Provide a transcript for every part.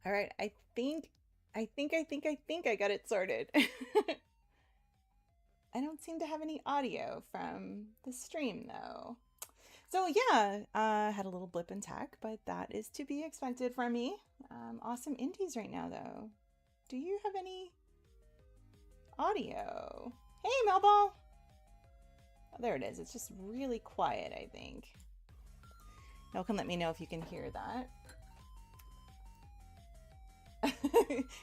All right, I think I got it sorted. I don't seem to have any audio from the stream though. So yeah, had a little blip in tech, but that is to be expected from me. Awesome indies right now though. Do you have any audio? Hey, Melball! Oh, there it is. It's just really quiet, I think. Y'all can let me know if you can hear that.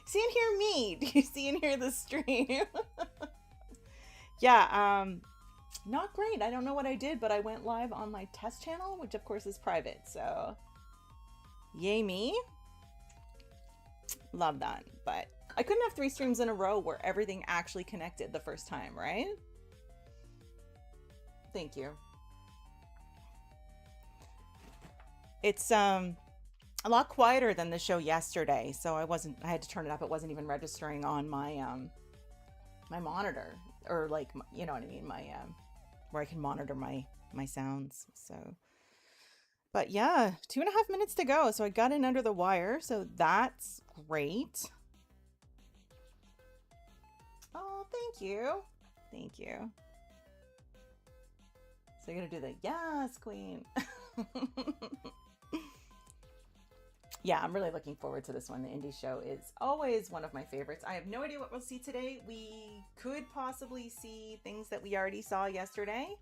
See and hear me. Do you see and hear the stream? Yeah, not great. I don't know what I did, but I went live on my test channel, which of course is private, so yay me. Love that. But I couldn't have 3 streams in a row where everything actually connected the first time, right? Thank you. It's a lot quieter than the show yesterday, so I had to turn it up. It wasn't even registering on my my monitor, or like, you know what I mean, my where I can monitor my sounds. So, but yeah, 2.5 minutes to go. So I got in under the wire, so that's great. Oh, thank you. Thank you. So you're gonna do the yes, queen. Yeah, I'm really looking forward to this one. The indie show is always one of my favorites. I have no idea what we'll see today. We could possibly see things that we already saw yesterday,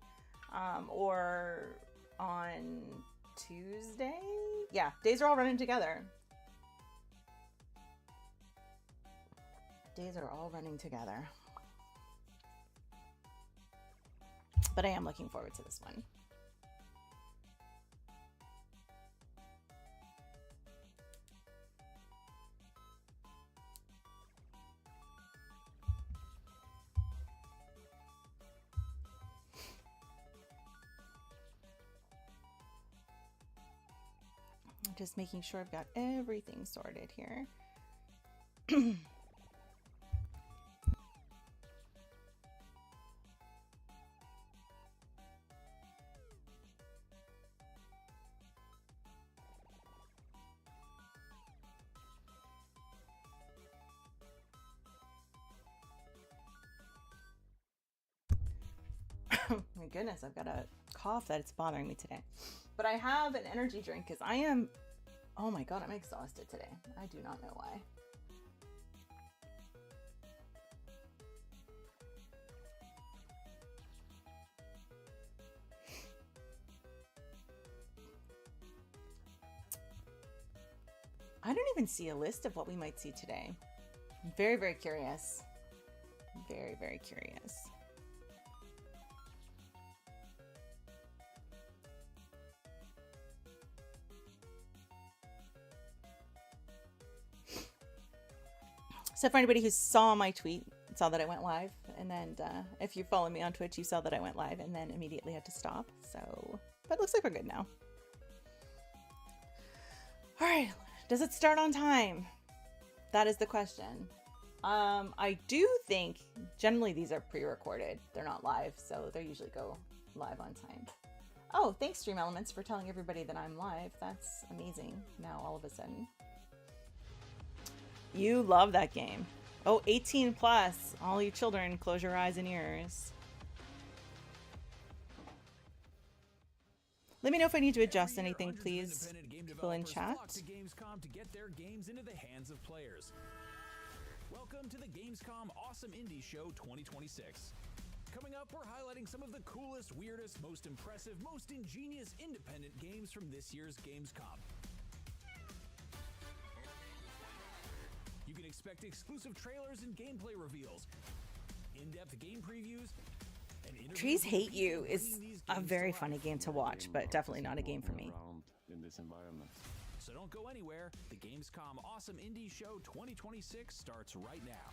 or on Tuesday. Yeah, days are all running together. Days are all running together. But I am looking forward to this one. I'm just making sure I've got everything sorted here. My goodness, I've got a cough that it's bothering me today. But I have an energy drink because I am, oh my god, I'm exhausted today. I do not know why. I don't even see a list of what we might see today. I'm very, very curious. Very, very curious. So for anybody who saw my tweet, saw that I went live, and then if you follow me on Twitch, you saw that I went live and then immediately had to stop. So, but it looks like we're good now. All right, does it start on time? That is the question. I do think generally these are pre-recorded. They're not live, so they usually go live on time. Oh, thanks Stream Elements for telling everybody that I'm live. That's amazing. Now all of a sudden. You love that game. Oh, 18 plus. All you children, close your eyes and ears. Let me know if I need to adjust anything, please. People in chat. To Gamescom to get their games into the hands of players. Welcome to the Gamescom Awesome Indies Show 2026. Coming up, we're highlighting some of the coolest, weirdest, most impressive, most ingenious independent games from this year's Gamescom. You can expect exclusive trailers and gameplay reveals, in-depth game previews, and Trees Hate You is a very funny game to watch, but definitely not a game for me. In this environment. So don't go anywhere. The Gamescom Awesome Indies Show 2026 starts right now.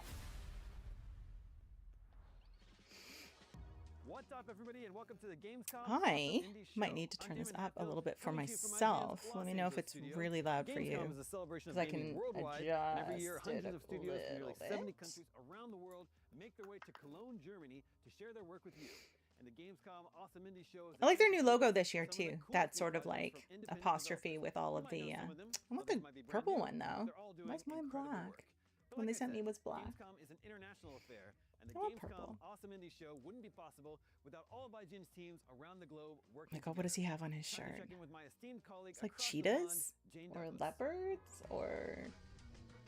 What's up, everybody, and welcome to the Gamescom. Hi. Might need to turn this up a little bit for myself. Let me know if it's really loud for you, Gamescom is a celebration of because I gaming can worldwide, adjust and every year hundreds it of a studios from nearly little 70 bit. countries around the world make their way to Cologne, Germany to share their work with you. and the Gamescom Awesome Indies show. I like their new logo this year too. That sort of like apostrophe with all of the. I want the purple one though. Why's mine black? When they sent me, it was black. Gamescom is an international affair, and the I want Gamescom purple. Awesome Indies show wouldn't be possible without all of IGN's teams around the globe working. My God, what does he have on his together. Time to shirt? check in with my esteemed colleague It's like across the cheetahs pond, Jane or Douglas. leopards or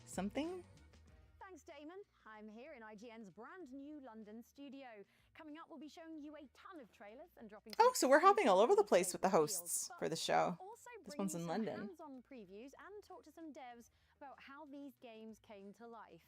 something. Thanks, Damon. I'm here in IGN's brand new London studio. Coming up, we'll be showing you a ton of trailers and dropping. Oh, so we're hopping all over the place some with the reveals, hosts but for the show. also This bring one's you in some London. hands-on previews and talk to some devs about how these games came to life.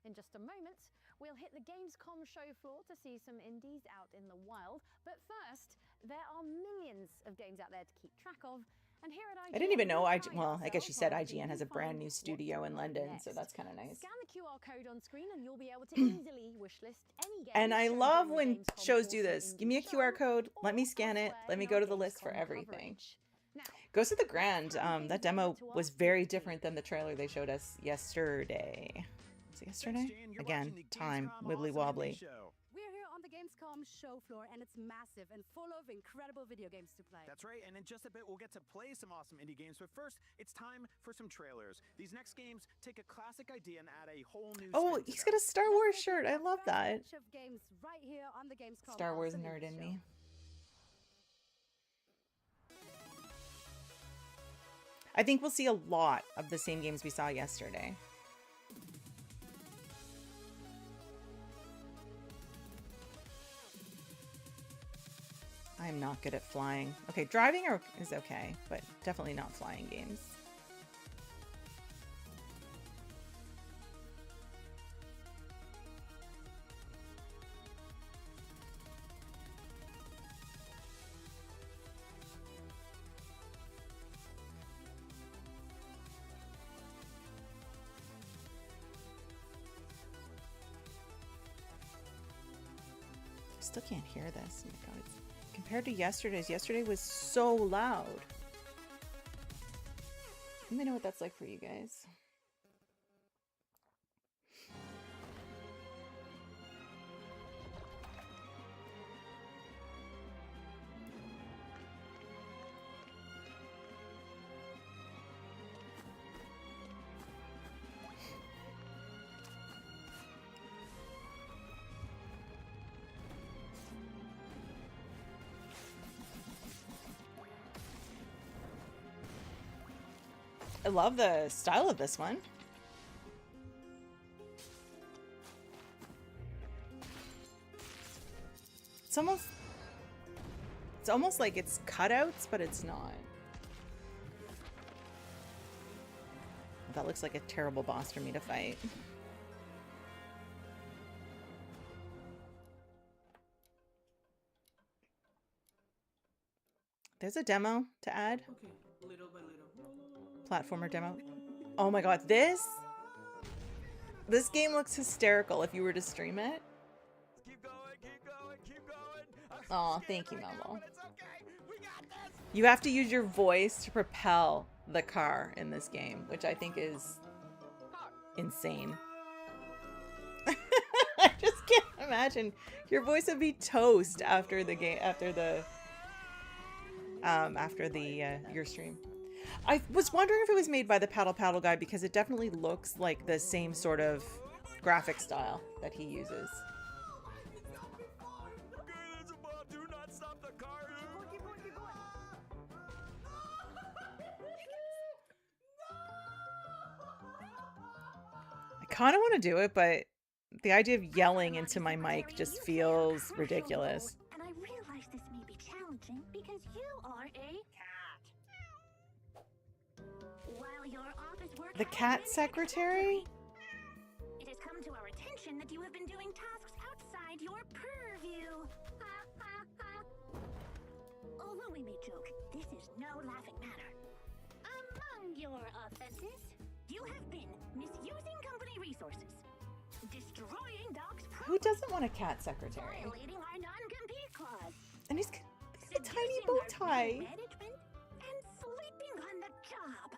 In just a moment, we'll hit the Gamescom show floor to see some indies out in the wild. But first, there are millions of games out there to keep track of. And here at IGN, I didn't even know we IGN. pride Well, I guess she said ourselves on IGN has a helping brand you new find studio what's in coming London, next. so that's kind of nice. Scan the QR code on screen and you'll be able to easily wishlist any game. And I shown love during the when Gamescom shows do Awesome this. Give me a Indies QR show code. Let me or scan it. elsewhere Let me in go our to the list for Gamescom everything. coverage. Now, Ghost of the Grand. Gamescom That games demo over to was us very weekly. different than the trailer they showed us yesterday. Was it yesterday? Jane. You're Again, watching the time Gamescom wibbly Awesome wobbly. Indies show. We're here on the Gamescom show floor, and it's massive and full of incredible video games to play. That's right, and in just a bit we'll get to play some awesome indie games, but first, it's time for some trailers. These next games take a classic idea and add a whole new Oh, spin to he's them. got a Star Let's Wars take shirt. a I love fresh that. batch of games right here on the Gamescom Star Wars Awesome nerd Indies in show. me. I think we'll see a lot of the same games we saw yesterday. I'm not good at flying. Okay, driving is okay, but definitely not flying games. I still can't hear this. Oh my God, it's compared to yesterday's. Yesterday was so loud. Let me know what that's like for you guys. I love the style of this one. It's almost like it's cutouts, but it's not. That looks like a terrible boss for me to fight. There's a demo to add. Okay, little by little. Platformer demo. Oh my God, this game looks hysterical if you were to stream it. Keep going, keep going, keep going. Aw, thank you, Mello. But it's okay. We got this. You have to use your voice to propel the car in this game, which I think is insane. I just can't imagine. Your voice would be toast after the game, after the your stream. I was wondering if it was made by the Paddle Paddle guy because it definitely looks like the same sort of graphic style that he uses. Okay, there's a ball. Do not stop the car. Keep going, keep going. I kind of want to do it, but the idea of yelling into my mic just feels ridiculous. And I realize this may be challenging because you are a cat. While your office work The has cat been secretary? exemplary, it has come to our attention that you have been doing tasks outside your purview. Ha, ha, ha. Although we may joke, this is no laughing matter. Among your offenses, you have been misusing company resources, destroying Doc's Who doesn't want a cat secretary? violating our non-compete clause, And he's got a tiny seducing bow our tie. management, and sleeping on the job.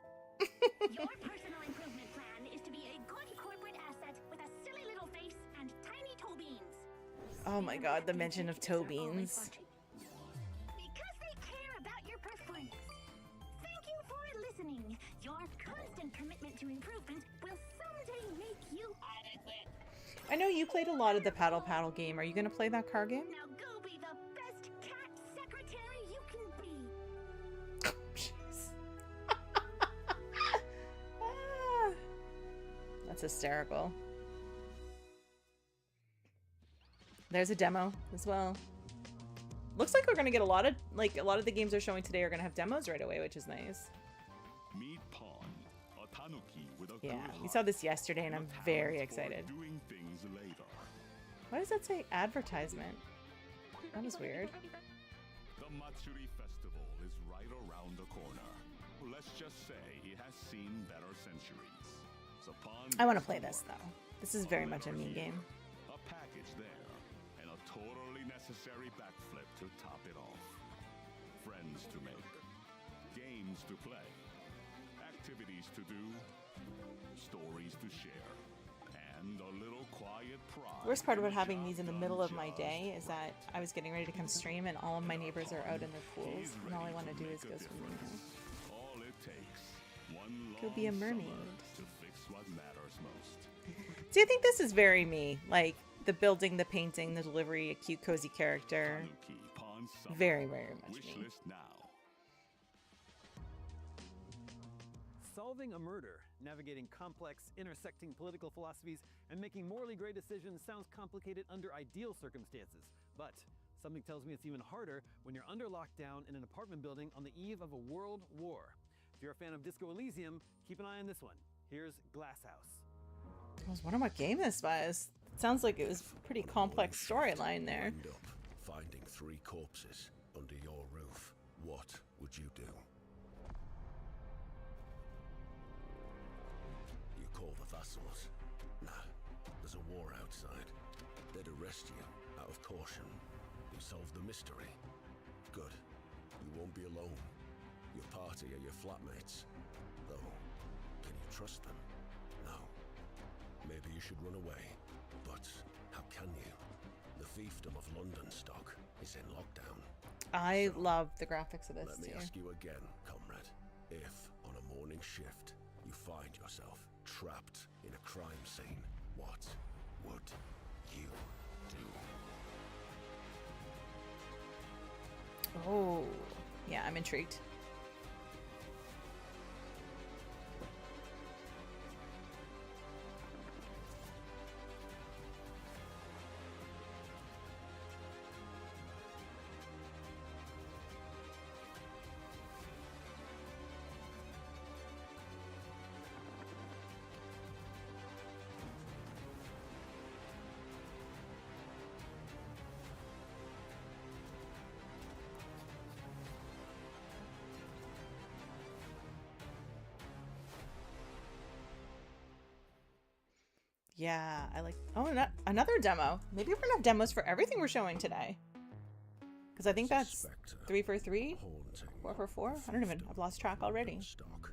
Your personal improvement plan is to be a good corporate asset with a silly little face and tiny toe beans. Oh my god, the mention of toe beans. Because they care about your performance. Thank you for listening. Your constant commitment to improvement will someday make you adequate. I know you played a lot of the paddle game. Are you gonna play that car game? Now go be the best cat secretary you can be. Jeez. That's hysterical. There's a demo as well. Looks like we're gonna get a lot of the games they're showing today are gonna have demos right away, which is nice. Meet Pawn, a tanuki with a Yeah, good we saw heart. this yesterday and I'm very excited. Doing things later. Why does that say advertisement? That was weird. The Matsuri Festival is right around the corner. Let's just say it has seen better centuries. So Pawn I want to play this though. This is very much a me game. A package there, and a totally necessary backflip to top it off. Friends to make, games to play, activities to do, stories to share, and a little quiet pride. Worst part about in having job these in the done middle of my just day is right. that I was getting ready to come stream and all of my neighbors are out in their pools and all I want to do is go swimming. All it takes, one Could be a long mermaid. summer to fix what matters most. See, I think this is very me. Like the building, the painting, the delivery, a cute, cozy character. Tanuki Pawn Summer. Very, very much Wish me. list now. Solving a murder, navigating complex, intersecting political philosophies, and making morally gray decisions sounds complicated under ideal circumstances. But something tells me it's even harder when you're under lockdown in an apartment building on the eve of a world war. If you're a fan of Disco Elysium, keep an eye on this one. Here's Glass House. I was wondering what game this was. It sounds like it was a pretty complex storyline there. End up finding 3 corpses under your roof. What would you do? You call the vassals. Nah, there's a war outside. They'd arrest you out of caution. You solve the mystery. Good. You won't be alone. Your party are your flatmates. Though, can you trust them? No. Maybe you should run away. But how can you? The fiefdom of London stock is in lockdown. I So, love the graphics of this let me too. ask you again, comrade. If, on a morning shift, you find yourself trapped in a crime scene, what would you do? Oh, yeah, I'm intrigued. Yeah, I like... Oh, another demo. Maybe we're gonna have demos for everything we're showing today. Because I think that's Spectre, 3 for 3, haunting 4 for 4. the I don't even... fiefdom I've lost track of already. London stock.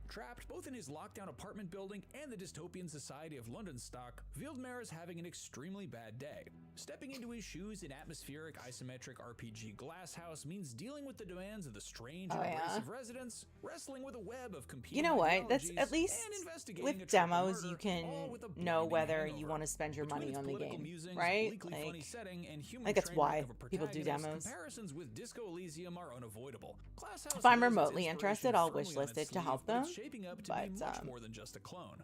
Trapped both in his lockdown apartment building and the dystopian society of London stock, Wildmar is having an extremely bad day. Stepping into his shoes in atmospheric isometric RPG Glass House means dealing with the demands of the strange and Oh, yeah. abrasive residents, wrestling with a web of competing You know what? That's ideologies, at least and investigating a with triple demos, murder, you can all with a know blinding whether you hangover. want to spend your Between money its on the political game, musings, right? bleakly funny Like, setting, and human I think that's train wreck why of a people do protagonist, demos. comparisons with Disco Elysium are unavoidable. Glass House if I'm lays its remotely interested, I'll inspiration wishlist firmly on its it to help sleeve, but them. it's shaping up to But be much more than just a clone.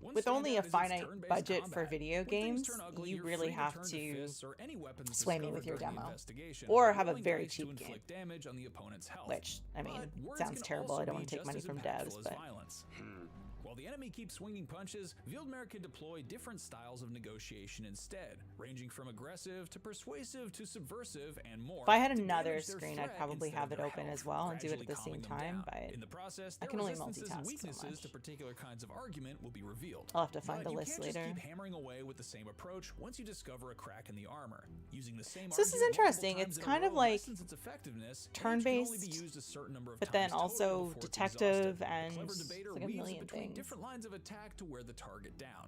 One with only standout a is its finite turn-based budget for combat. video When things games, turn ugly, you you're really free have turn to fists or any weapons sway me with discovered your during the demo. investigation, Or have a rolling very dice to cheap game. inflict damage on the opponent's health. Which, I mean, But words sounds can terrible. also I don't be want to take just money as from impactful devs, as but... violence. While the enemy keeps swinging punches, Wildmar can deploy different styles of negotiation instead, ranging from aggressive to persuasive to subversive and more. If I had to another damage their screen, I'd threat probably instead have of it their open health, as well and do it at gradually the same calming them time, down. but In the process, I their can only resistances multitask and so weaknesses much. to particular kinds of argument will be revealed. I'll have to find But the you list can't later. Just keep hammering away with the same approach once you discover a crack in the armor. Using the same So this is argument multiple interesting. times It's in a kind of row like lessens its effectiveness, and each can only be turn-based, used a certain number of but then times total also before it's detective exhausted. and The clever it's debater like a weaves million between things. different lines of attack to wear the target down.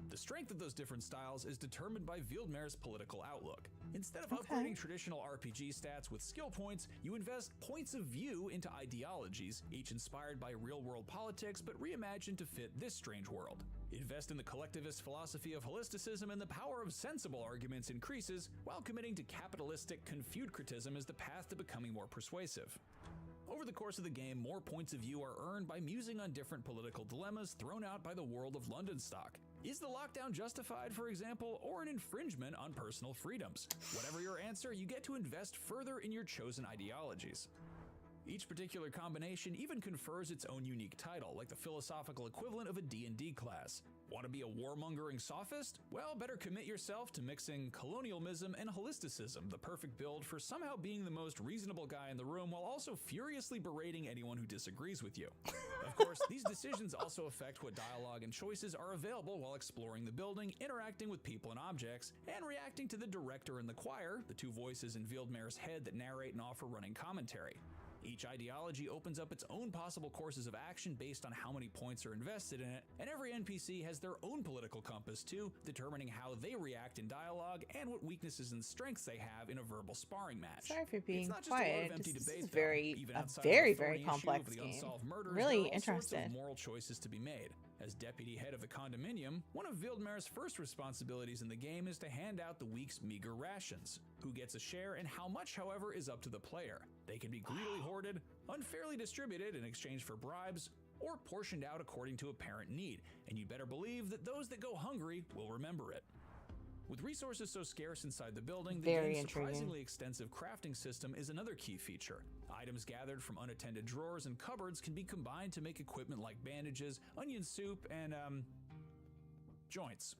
The strength of those different styles is determined by Wildmer's political outlook. Instead of upgrading traditional RPG stats with skill points, you invest points of view into ideologies, each inspired by real-world politics but reimagined to fit this strange world. Invest in the collectivist philosophy of holisticism, and the power of sensible arguments increases, while committing to capitalistic confucianism as the path to becoming more persuasive. Over the course of the game, more points of view are earned by musing on different political dilemmas thrown out by the world of London stock. Is the lockdown justified, for example, or an infringement on personal freedoms? Whatever your answer, you get to invest further in your chosen ideologies. Each particular combination even confers its own unique title, like the philosophical equivalent of a D&D class. Want to be a warmongering sophist? Well, better commit yourself to mixing colonialism and holisticism, the perfect build for somehow being the most reasonable guy in the room while also furiously berating anyone who disagrees with you. Of course, these decisions also affect what dialogue and choices are available while exploring the building, interacting with people and objects, and reacting to the director and the choir, the two voices in Wildmer's head that narrate and offer running commentary. Each ideology opens up its own possible courses of action based on how many points are invested in it, and every NPC has their own political compass too, determining how they react in dialogue and what weaknesses and strengths they have in a verbal sparring match. Sorry for being It's not just a load quiet. of empty This debate, is though. very Even a outside very of the very thorny issue complex of the game. unsolved murders, Really there are all sorts interested. of moral choices to be made. As deputy head of a condominium, one of Wildmer's first responsibilities in the game is to hand out the week's meager rations. Who gets a share and how much, however, is up to the player. They can be greedily hoarded, unfairly distributed in exchange for bribes, or portioned out according to apparent need, and you'd better believe that those that go hungry will remember it. With resources so scarce inside the building, the Very game's intriguing. surprisingly extensive crafting system is another key feature. Items gathered from unattended drawers and cupboards can be combined to make equipment like bandages, onion soup, and, joints.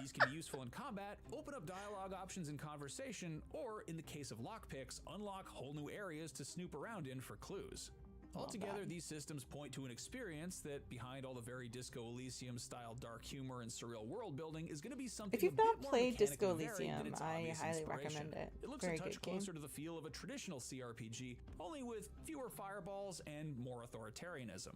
These can be useful in combat, open up dialogue options in conversation, or, in the case of lockpicks, unlock whole new areas to snoop around in for clues. Altogether, these systems point to an experience that, behind all the very Disco Elysium-style dark humor and surreal world building, is going to be something If you've a bit not more played mechanically Disco varied than Elysium, its I obvious highly inspiration. recommend it. It looks Very a touch good game. closer to the feel of a traditional CRPG, only with fewer fireballs and more authoritarianism.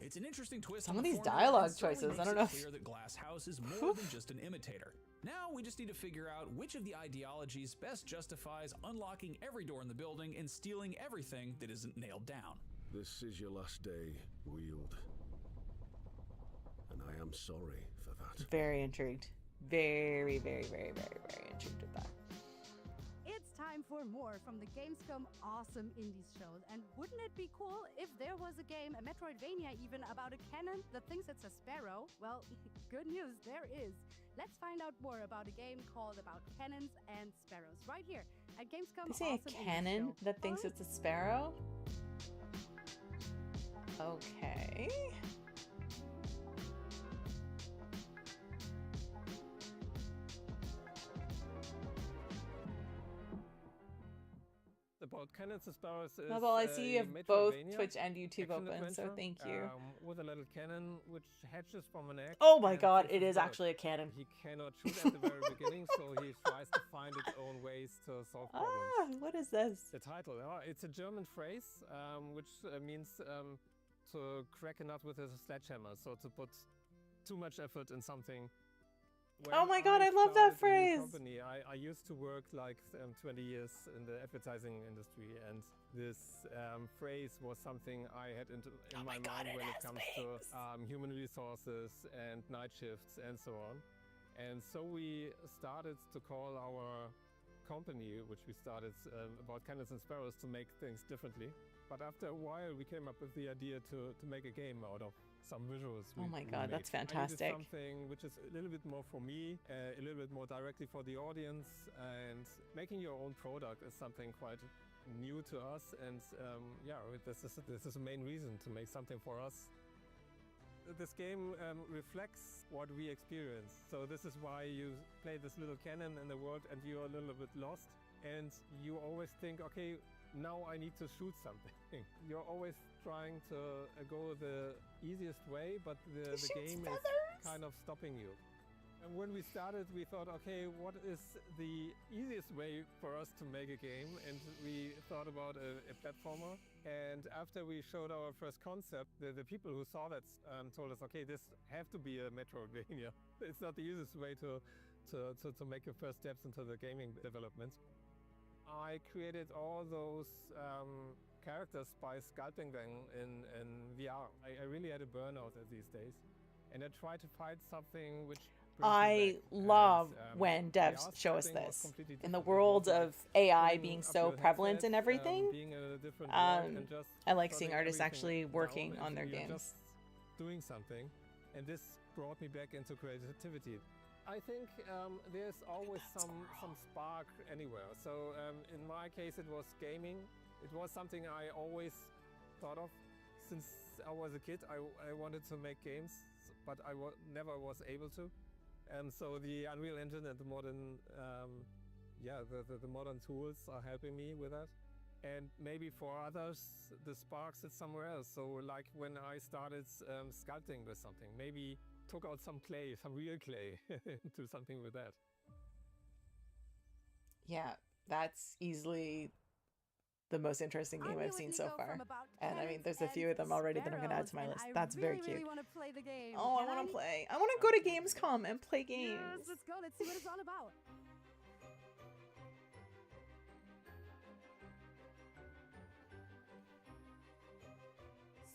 It's an interesting twist Some on of the these formula, dialogue and certainly choices, I makes don't it know if- clear that Glass House is more than just an imitator. Now we just need to figure out which of the ideologies best justifies unlocking every door in the building and stealing everything that isn't nailed down. This is your last day, Wield. And I am sorry for that. Very intrigued. Very, very, very, very, very intrigued with that. It's time for more from the Gamescom Awesome Indies shows. And wouldn't it be cool if there was a game, a Metroidvania even, about a cannon that thinks it's a sparrow? Well, good news, there is. Let's find out more about a game called About Cannons and Sparrows right here at Gamescom They say Awesome a Indies cannon show. that thinks it's a sparrow? Okay. About Cannons and Sparrows is Well, I see you a have both Metroidvania Twitch and YouTube action open, so adventure, thank you. with a little cannon which hatches from an egg. Oh my and god, faces it is bird. actually a cannon. He cannot shoot at the very beginning, so he tries to find its own ways to solve problems. Ah, what is this? The title, it's a German phrase, which means to crack a nut with a sledgehammer, so to put too much effort in something. Oh my God, I love started that in the phrase. Company, I used to work like 20 years in the advertising industry, and this phrase was something I had in my mind when it comes to human resources and night shifts and so on. And so we started to call our company, which we started About Cannons and Sparrows, to make things differently. But after a while, we came up with the idea to make a game out of some visuals. Oh my we god, made. that's I needed fantastic. something which is a little bit more for me, a little bit more directly for the audience, and making your own product is something quite new to us. And yeah, this is the main reason to make something for us. This game reflects what we experience. So this is why you play this little cannon in the world and you're a little bit lost. And you always think, okay, now I need to shoot something. You're always trying to go the easiest way, but the game is kind of stopping you. And when we started, we thought, okay, what is the easiest way for us to make a game? And we thought about a platformer. And after we showed our first concept, the people who saw that told us, okay, this have to be a Metroidvania. It's not the easiest way to make your first steps into the gaming development. I created all those characters by sculpting them in VR. I really had a burnout these days. And I tried to find something which I love when devs show us this. In the world of AI being so prevalent in everything, I like seeing artists actually working on their games. Just doing something, and this brought me back into creativity. I think there's always some spark anywhere. So in my case, it was gaming. It was something I always thought of. Since I was a kid, I wanted to make games, but I never was able to. And so the Unreal Engine and the modern, the modern tools are helping me with that. And maybe for others, the spark sits somewhere else. So like when I started sculpting with something, maybe took out some clay, some real clay, do something with that. Yeah, that's easily the most interesting game I've seen so far. And I mean, there's a few of them already that I'm going to add to my list. That's very cute. Want to play the game. Oh, I want to play. I want to go to Gamescom and play games. Yes, let's go. Let's see what it's all about.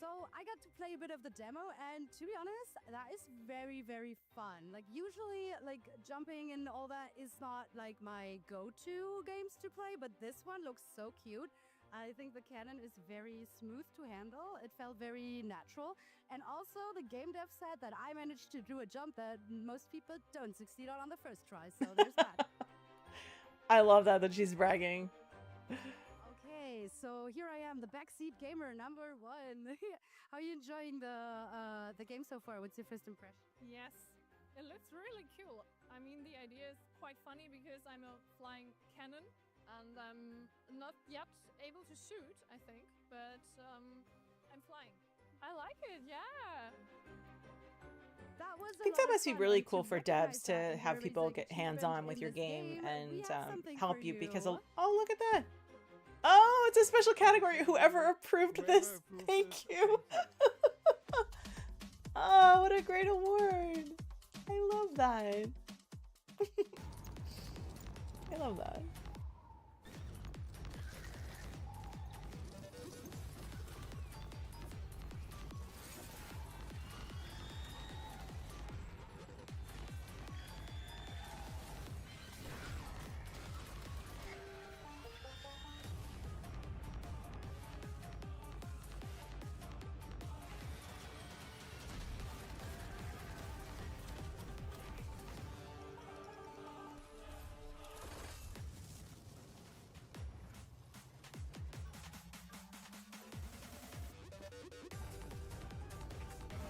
So I got to play a bit of the demo, and to be honest, that is very, very fun. Like usually, like jumping and all that is not like my go-to games to play, but this one looks so cute. I think the cannon is very smooth to handle. It felt very natural. And also the game dev said that I managed to do a jump that most people don't succeed on the first try. So there's that. I love that she's bragging. Okay, so here I am, the backseat gamer number 1. How are you enjoying the game so far? What's your first impression? Yes, it looks really cool. I mean, the idea is quite funny because I'm a flying cannon and I'm not yet able to shoot, I think, but I'm flying. I like it, yeah. I think that must be really cool for devs to have people get hands-on with your game and help you because, oh, look at that. Oh, it's a special category. Whoever approved this, thank you. Oh, what a great award. I love that. I love that.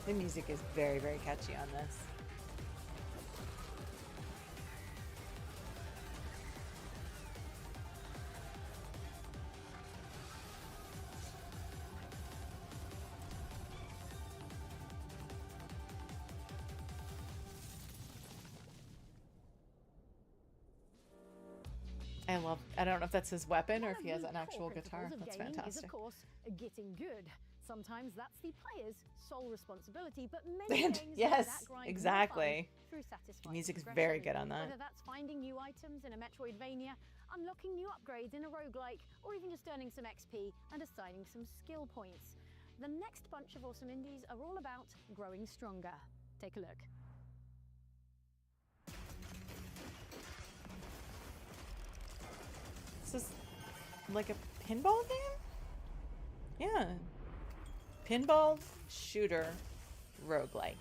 The music is very, very catchy on this. I don't know if that's his weapon or if he has an actual guitar. That's fantastic. Is, of course, getting good. Sometimes that's the player's sole responsibility, but many games yes, that grind exactly. Through satisfying The music's progression. very good on that. Whether that's finding new items in a Metroidvania, unlocking new upgrades in a roguelike, or even just earning some XP and assigning some skill points. The next bunch of Awesome Indies are all about growing stronger. Take a look. This is like a pinball game? Yeah. Pinball shooter roguelike.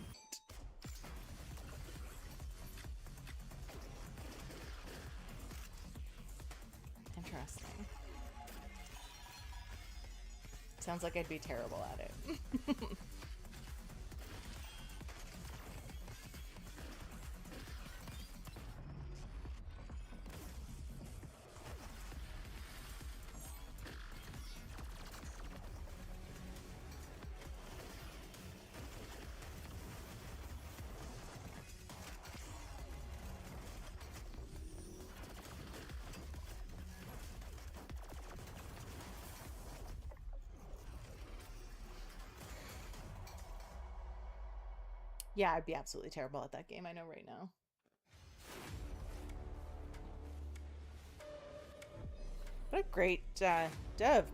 Interesting. Sounds like I'd be terrible at it. Yeah, I'd be absolutely terrible at that game, I know right now. What a great dove,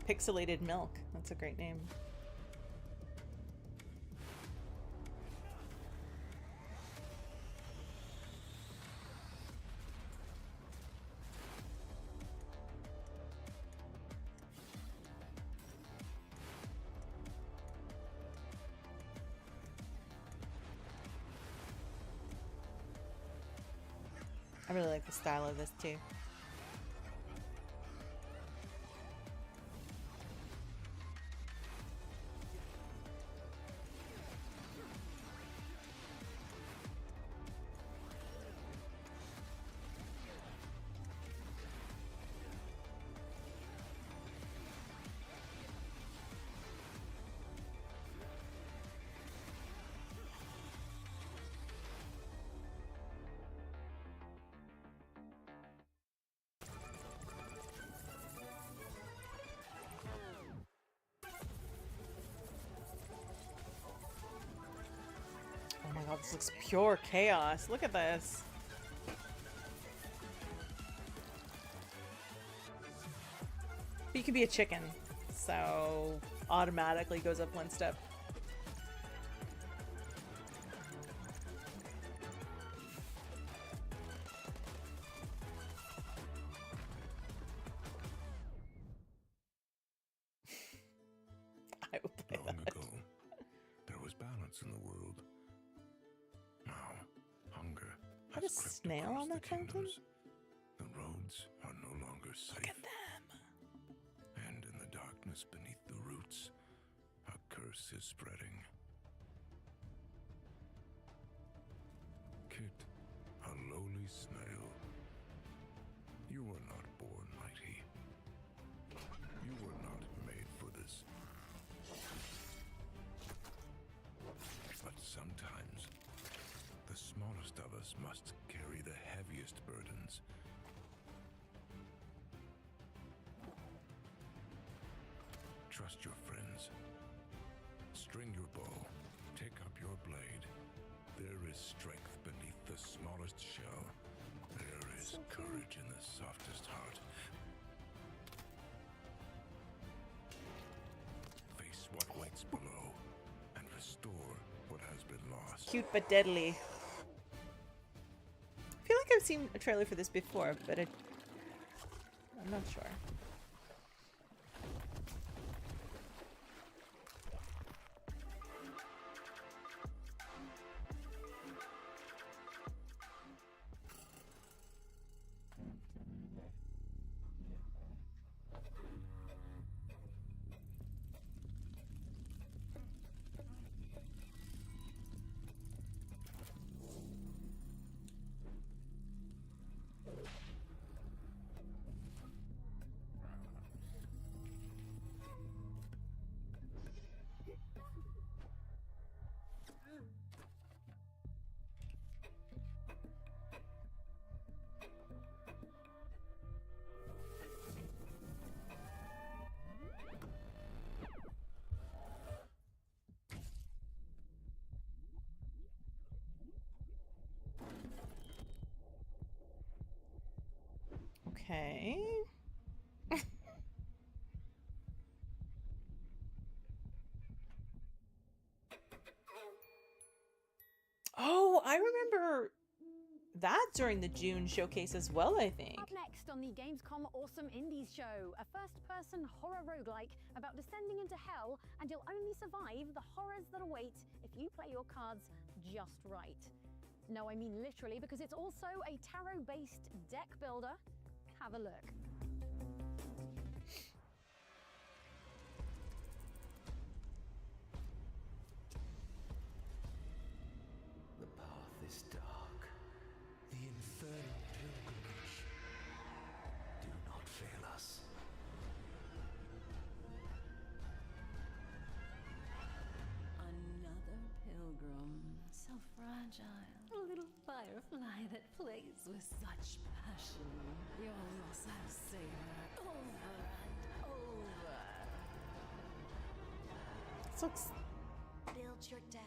Pixelated Milk. That's a great name. I really like the style of this too. Oh my god, this looks pure chaos. Look at this. You can be a chicken, so automatically goes up one step. I would play Long that. ago, there was balance in the world. Now, hunger Got has a crept snail across on the the fountain? kingdoms. The roads are no longer safe. Look at them. And in the darkness beneath the roots, a curse is spreading. Kit, a lowly snail. You were not born mighty. You were not made for this. But sometimes, the smallest of us must carry the heaviest burdens. Trust your friends. String your bow. Take up your blade. There is strength beneath the smallest shell. There is courage in the softest heart. Face what waits below and restore what has been lost. Cute but deadly. I feel like I've seen a trailer for this before, but I'm not sure. Okay. Oh, I remember that during the June showcase as well, I think. Up next on the Gamescom Awesome Indies show, a first-person horror roguelike about descending into hell, and you'll only survive the horrors that await if you play your cards just right. No, I mean literally, because it's also a tarot-based deck builder. Have a look. The path is dark. The infernal pilgrimage. Do not fail us. Another pilgrim, so fragile. A little firefly that plays with such passion. Your loss I'll savor over and over. This looks Build your deck.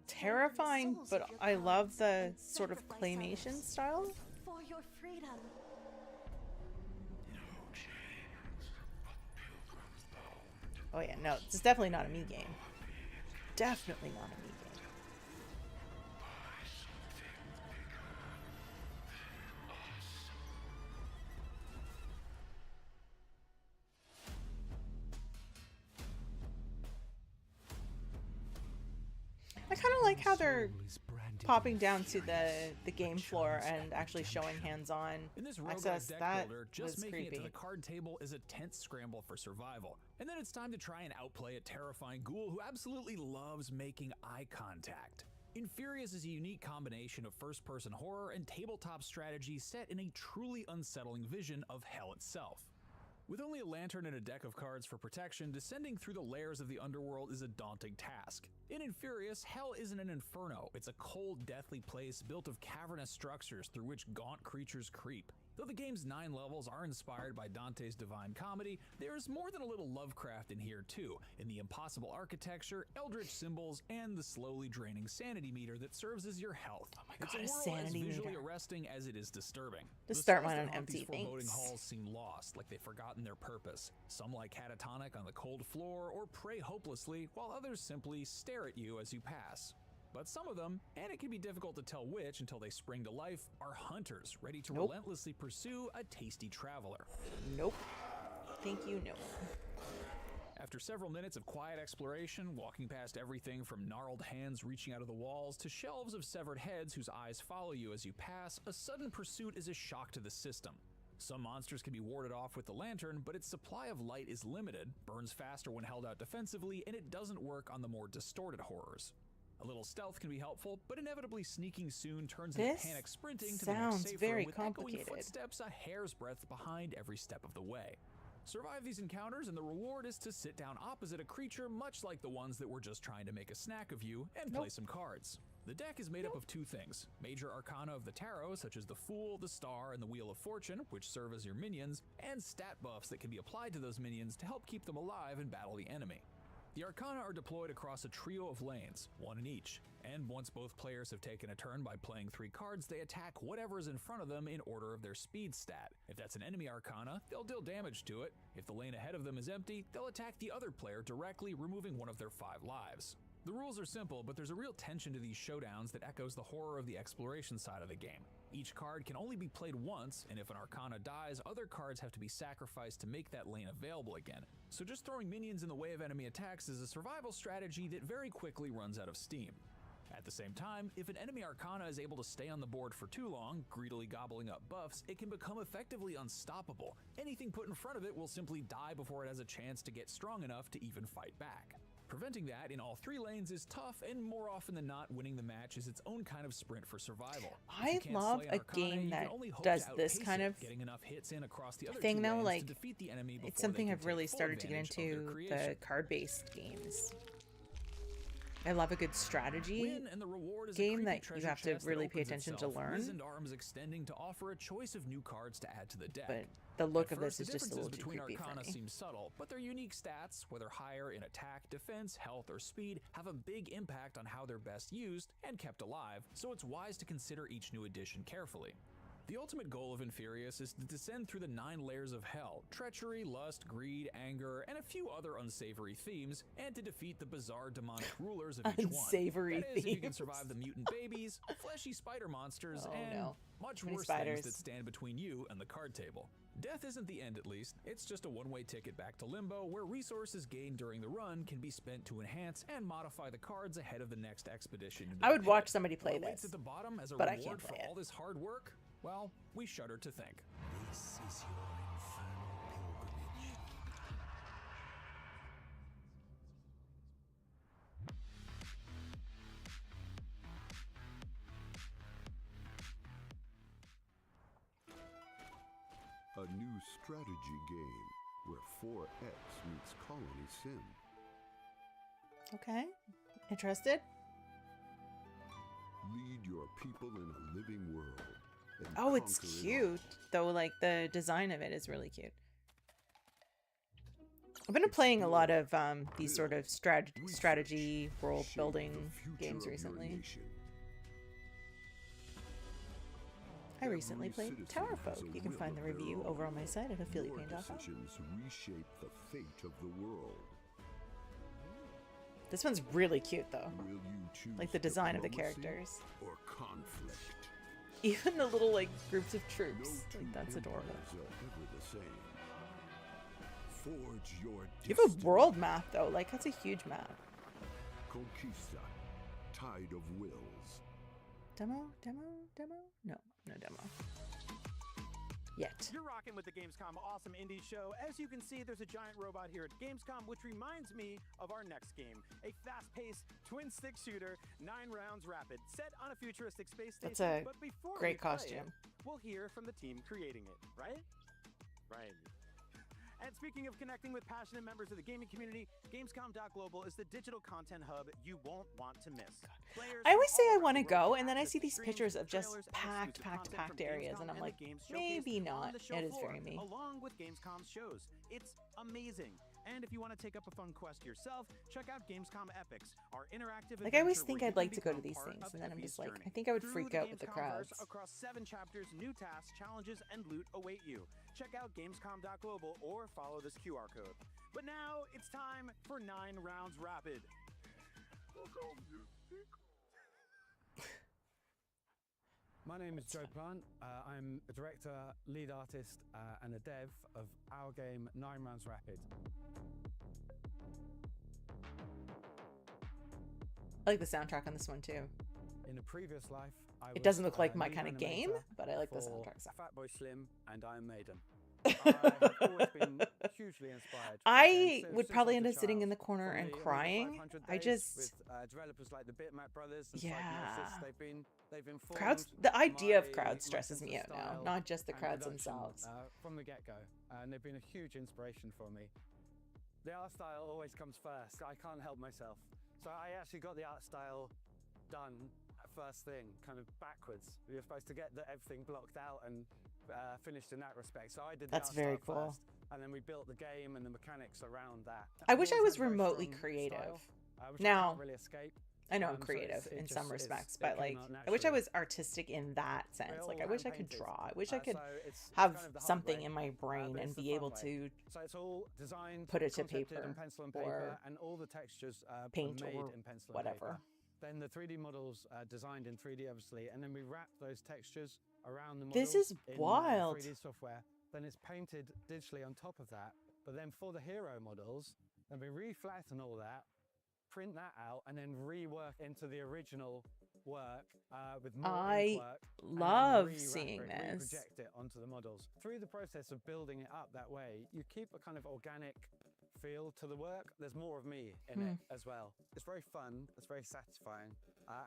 terrifying, but I love the sort of claymation style. For your freedom. Oh yeah, no, it's definitely not a me game. Definitely not a me game. I kind of like how they're popping down to the game floor and actually showing hands-on In this access. roguelike deck That builder, just was making it creepy. to the card table is a tense scramble for survival. And then it's time to try and outplay a terrifying ghoul who absolutely loves making eye contact. Infurious is a unique combination of first-person horror and tabletop strategy set in a truly unsettling vision of hell itself. With only a lantern and a deck of cards for protection, descending through the layers of the underworld is a daunting task. In Infurious, hell isn't an inferno, it's a cold, deathly place built of cavernous structures through which gaunt creatures creep. Though the game's 9 levels are inspired by Dante's Divine Comedy, there's more than a little Lovecraft in here too, in the impossible architecture, eldritch symbols, and the slowly draining sanity meter that serves as your health. Oh my god, it's a a world as sanity visually meter. arresting as it is disturbing. Just The start souls mine that on haunt these empty, foreboding thanks. halls seem lost, like they've forgotten their purpose. Some lie catatonic on the cold floor or pray hopelessly, while others simply stare at you as you pass. But some of them, and it can be difficult to tell which until they spring to life, are hunters ready to Nope. relentlessly pursue a tasty traveler. Nope. Thank you, no. After several minutes of quiet exploration, walking past everything from gnarled hands reaching out of the walls to shelves of severed heads whose eyes follow you as you pass, a sudden pursuit is a shock to the system. Some monsters can be warded off with the lantern, but its supply of light is limited, burns faster when held out defensively, and it doesn't work on the more distorted horrors. A little stealth can be helpful, but inevitably sneaking soon turns into This panic sprinting to the next sounds safe very room with echoing complicated. footsteps a hair's breadth behind every step of the way. Survive these encounters and the reward is to sit down opposite a creature much like the ones that were just trying to make a snack of you and play some cards. The deck is made up of 2 things, major arcana of the tarot such as the Fool, the Star, and the Wheel of Fortune, which serve as your minions, and stat buffs that can be applied to those minions to help keep them alive and battle the enemy. The Arcana are deployed across a trio of lanes, 1 in each, and once both players have taken a turn by playing 3 cards, they attack whatever is in front of them in order of their speed stat. If that's an enemy Arcana, they'll deal damage to it. If the lane ahead of them is empty, they'll attack the other player directly, removing one of their 5 lives. The rules are simple, but there's a real tension to these showdowns that echoes the horror of the exploration side of the game. Each card can only be played once, and if an Arcana dies, other cards have to be sacrificed to make that lane available again. So just throwing minions in the way of enemy attacks is a survival strategy that very quickly runs out of steam. At the same time, if an enemy Arcana is able to stay on the board for too long, greedily gobbling up buffs, it can become effectively unstoppable. Anything put in front of it will simply die before it has a chance to get strong enough to even fight back. Preventing that in all 3 lanes is tough, and more often than not, winning the match is its own kind of sprint for survival. I love a game that does this kind of getting enough hits in across the other thing 2 though. lanes Like, to defeat the enemy before it's something they I've can really take full started to get advantage of their into, creation. the card-based games. I love a good strategy Win, and the reward is a game creepy that you treasure have to chest that really pay opens attention to itself, learn. wizened arms extending to offer a choice of new cards to add to the deck. But the look At of this first, is the just a little differences too between creepy for Arcana me. seem subtle, but their unique stats, whether higher in attack, defense, health, or speed, have a big impact on how they're best used and kept alive, so it's wise to consider each new addition carefully. The ultimate goal of Infurious is to descend through the 9 layers of hell, treachery, lust, greed, anger, and a few other unsavory themes, and to defeat the bizarre demonic rulers of each one. Unsavory That is, if you can themes. survive the mutant babies, fleshy spider monsters, Oh, and no. much Too many worse spiders. things that stand between you and the card table. Death isn't the end, at least. It's just a one-way ticket back to Limbo, where resources gained during the run can be spent to enhance and modify the cards ahead of the next expedition. into I would the watch pit. somebody play What awaits this, at the bottom as a but I reward can't for play it. all this hard work? Well, we shudder to think. This is your infernal pilgrimage. A new strategy game where 4X meets Colony Sim. Okay, interested? Lead your people in a living world. And Oh, it's conquer it all. cute though. Like the design of it is really cute. I've been playing a lot of these sort of strategy world building games recently. I recently played Tower Folk. You can find the review over on my site at affiliategames.com. Reshape the fate of the world. This one's really cute though. Will you choose Like the design of the diplomacy characters. or conflict? Even the little like groups of troops. Like that's adorable. Empires are ever the same. Forge your You have a world map though. Like that's a huge map. Conquista, Tide of Wills. Demo? No demo. Yet. You're rocking with the Gamescom Awesome Indies show. As you can see, there's a giant robot here at Gamescom, which reminds me of our next game. A fast-paced, twin-stick shooter, 9 rounds rapid, set on a futuristic space station. That's a but before great we play costume. it, we'll hear from the team creating it, right? Right. And speaking of connecting with passionate members of the gaming community, Gamescom.global is the digital content hub you won't want to miss. I always say I want to go, and then I see these pictures of just packed areas, and I'm like, maybe not. It is very me. Along with Gamescom's shows. It's amazing. And if you want to take up a fun quest yourself, check out Gamescom Epics, our interactive Like I always adventure think where I'd you like can to go to become these part things, of and then I'm Effie's just like, journey. I think I would Through freak the out with the Gamescomverse, crowds. Across 7 chapters, new tasks, challenges, and loot await you. Check out Gamescom.global or follow this QR code. But now it's time for 9 rounds rapid. My name is Joe Plant. I'm a director, lead artist, and a dev of our game 9 Rounds Rapid. I like the soundtrack on this one too. In a previous life, I It doesn't look like my lead kind of game, animator but I like the for soundtrack stuff. Fatboy Slim and Iron Maiden. I have always been hugely inspired. by I games. So would since probably I was end a up sitting child, in the corner from and the Amiga crying. 500 I days just with developers like the Bitmap Brothers and Yeah. Psygnosis, they've informed crowds. The idea of my crowds stresses me sense out of now, style not just the and crowds production, themselves. from the get-go, and they've been a huge inspiration for me. The art style always comes first. I can't help myself, so I actually got the art style done first thing, kind of backwards. You're supposed to get everything blocked out and finished in that respect. So I did the That's art very style cool. first, and then we built the game and the mechanics around that. I I've wish I always was had a very remotely strong creative. style, which I Now, can't really escape. I know I'm So creative it in just- some respects, it but came like, out I wish I naturally. was artistic in that sense. Like, I all wish I could hand-painted. draw. I wish I could So it's have kind of the hard something way, in my brain but and it's the be fun able way. to So it's all designed, put it to concepted paper in pencil and or paper, and all the textures paint were made or in pencil whatever. and paper. Then the 3D models designed in 3D, obviously, and then we wrap those textures around the model. This is in, wild. 3D software. Then it's painted digitally on top of that. But then for the hero models, then we reflatten all that, print that out, and then rework into the original work with more ink work. and then love re-wrap seeing it, this. Project it onto the models. Through the process of building it up that way, you keep a kind of organic feel to the work. There's more of me in it as well. It's very fun. It's very satisfying.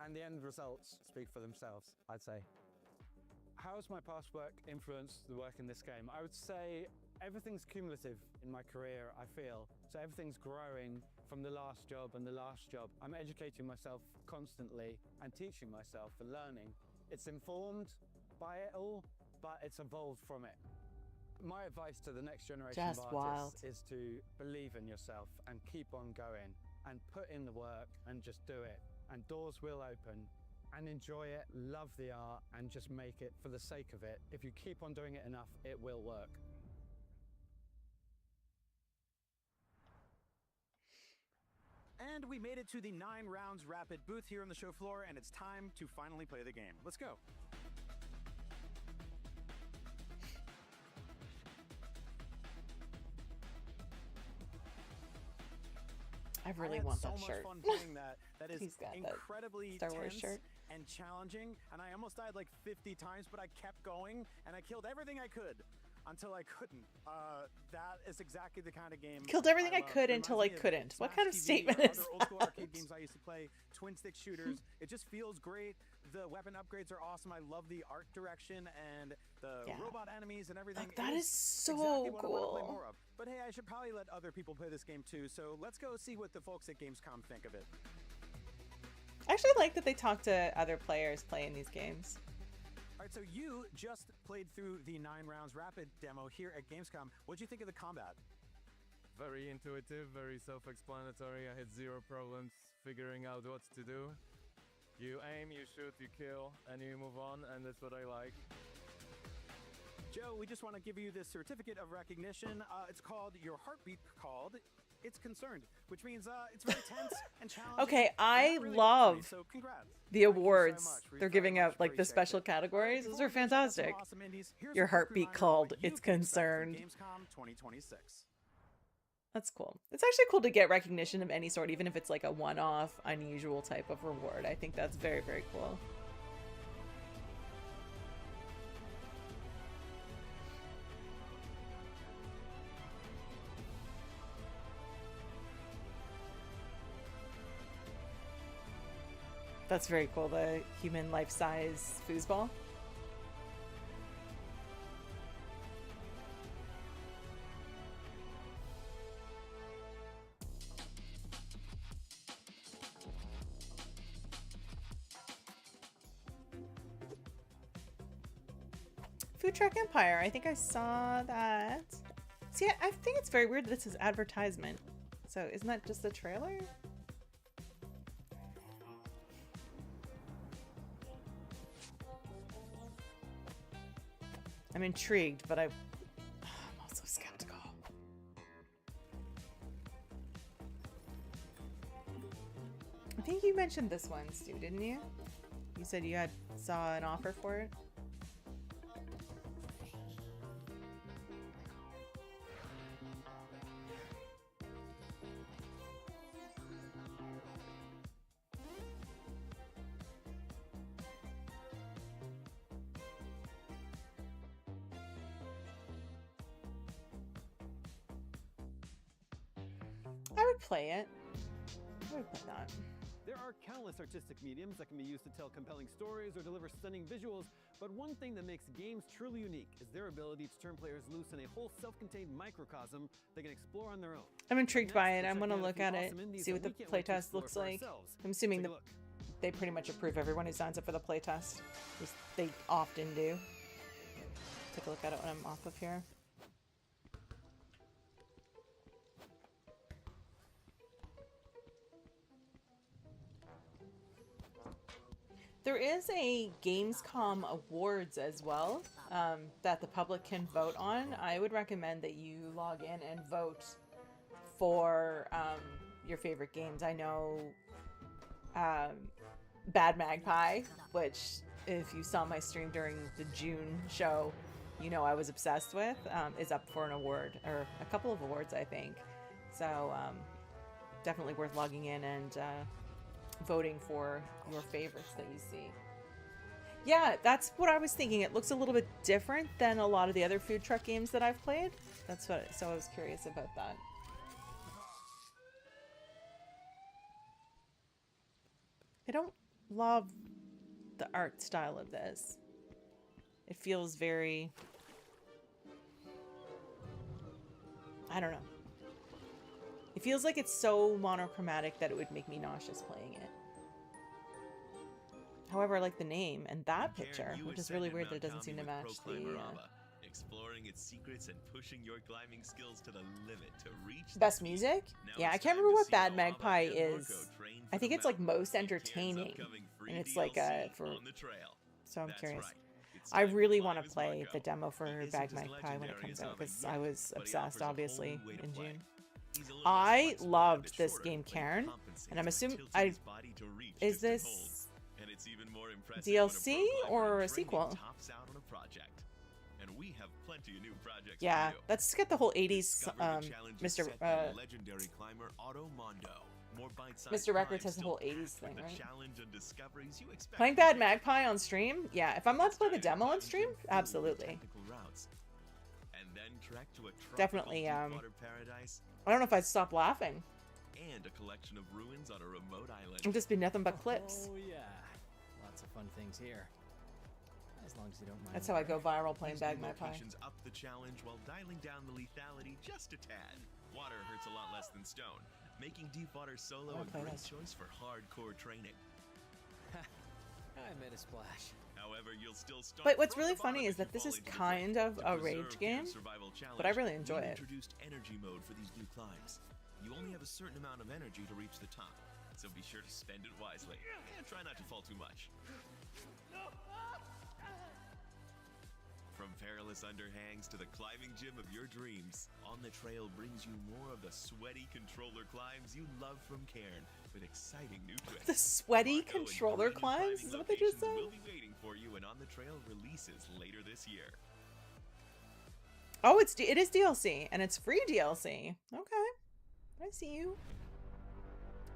And the end results speak for themselves, I'd say. How has my past work influenced the work in this game? I would say everything's cumulative in my career, I feel. So everything's growing from the last job and the last job. I'm educating myself constantly and teaching myself and learning. It's informed by it all, but it's evolved from it. My advice to the next generation Just of artists is to believe in yourself and keep on going and put in the work and just do it. And doors will open. And enjoy it, love the art, and just make it for the sake of it. If you keep on doing it enough, it will work. And we made it to the 9 rounds rapid booth here on the show floor, and it's time to finally play the game. Let's go. I really had want so that much shirt. fun playing that. That is He's got that incredibly Star Wars tense shirt. and challenging, and I almost died like 50 times, but I kept going, and I killed everything I could until I couldn't. That is exactly the kind of game Killed everything I love. could It until I reminds me of couldn't. What Smash kind of TV statement or is other old school that? arcade games I used to play, twin stick shooters. It just feels great. The weapon upgrades are awesome. I love the art direction and the Yeah. robot enemies and everything. Oh, that It is so exactly what I want to play cool. more of. But hey, I should probably let other people play this game too. So let's go see what the folks at Gamescom think of it. I actually like that they talk to other players playing these games. All right, so you just played through the 9 rounds rapid demo here at Gamescom. What'd you think of the combat? very intuitive, very self-explanatory. I had zero problems figuring out what to do. You aim, you shoot, you kill, and you move on, and that's what I like. Joe, we just want to give you this certificate of recognition. It's called Your Heartbeat Called. It's concerned, which means it's very tense and challenging. Okay, I Really love so congrats. the awards they're giving out, like the special categories. Those are fantastic. Awesome Indies, here's Your a quick heartbeat reminder of called. what you It's can expect from concerned. Gamescom 2026. That's cool. It's actually cool to get recognition of any sort, even if it's like a one-off, unusual type of reward. I think that's very, very cool. That's very cool, the human life-size foosball. Food Truck Empire. I think I saw that. See, I think it's very weird that this is advertisement. So isn't that just the trailer? I'm intrigued, but I'm also skeptical. I think you mentioned this one, Stu, didn't you? You said you saw an offer for it. I would play it. I would play that. There are countless artistic mediums that can be used to tell compelling stories or deliver stunning visuals, but one thing that makes games truly unique is their ability to turn players loose in a whole self-contained microcosm they can explore on their own. I'm intrigued by it. I'm Next, gonna we're look checking at out a it, few awesome indies see that what the we can't wait to playtest explore looks for like. ourselves. I'm assuming Take a that look. they pretty much approve everyone who signs up for the playtest, which they often do. Take a look at it when I'm off of here. There is a Gamescom Awards as well that the public can vote on. I would recommend that you log in and vote for your favorite games. I know Bad Magpie, which if you saw my stream during the June show, you know I was obsessed with, is up for an award, or a couple of awards, I think. So definitely worth logging in and voting for your favorites that you see. Yeah, that's what I was thinking. It looks a little bit different than a lot of the other food truck games that I've played. So I was curious about that. I don't love the art style of this. It feels very... I don't know. It feels like it's so monochromatic that it would make me nauseous playing it. However, I like the name and that picture, which is really weird that it doesn't seem to match the... Exploring its secrets and pushing your climbing skills to the limit to reach Best music? Yeah, I can't remember what Bad Magpie is. I think it's like most entertaining. And it's like for... So I'm curious. I really want to play the demo for Bad Magpie when it comes out, because I was obsessed, obviously, in June. I loved this game, Karen, and I'm assuming is this DLC or a sequel? Yeah, let's get the whole 80s Mr. Mr. Records has the whole 80s thing, right? Playing Bad Magpie on stream? Yeah, if I'm allowed to play the demo on stream, absolutely. Definitely, I don't know if I'd stop laughing. And a collection of ruins on a remote island. It'd just be nothing but clips. Oh yeah, lots of fun things here. As long as you don't mind. That's how I go viral playing Bad Magpie. Up the challenge while dialing down the lethality just a tad. Water hurts a lot less than stone, making deep water solo a great choice for hardcore training. I made a splash. However, you'll still start. But what's from really the bottom funny if is that you this fall is into the kind lake. of To a preserve rage your game, survival but I challenge, really enjoy we it. introduced energy mode for these new climbs. You only have a certain amount of energy to reach the top, so be sure to spend it wisely and try not to fall too much. From perilous underhangs to the climbing gym of your dreams, On the Trail brings you more of the sweaty controller climbs you love from Cairn, with exciting new twists. The sweaty Marco and controller three new climbs? climbing Is that what they just locations said? will be waiting for you when On the Trail releases later this year. Oh, it is DLC, and it's free DLC. Okay. I see you.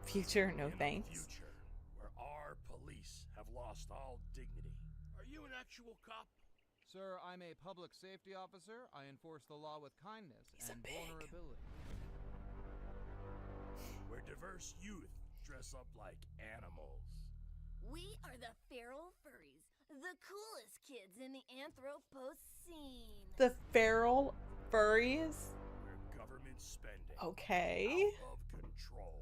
Future, no thanks. Future, where our police have lost all dignity. Are you an actual cop? Sir, I'm a public safety officer. I enforce the law with kindness and vulnerability. Where diverse youth dress up like animals. We are the feral furries, the coolest kids in the Anthropocene. The feral furries? Where government spending Okay. out of control.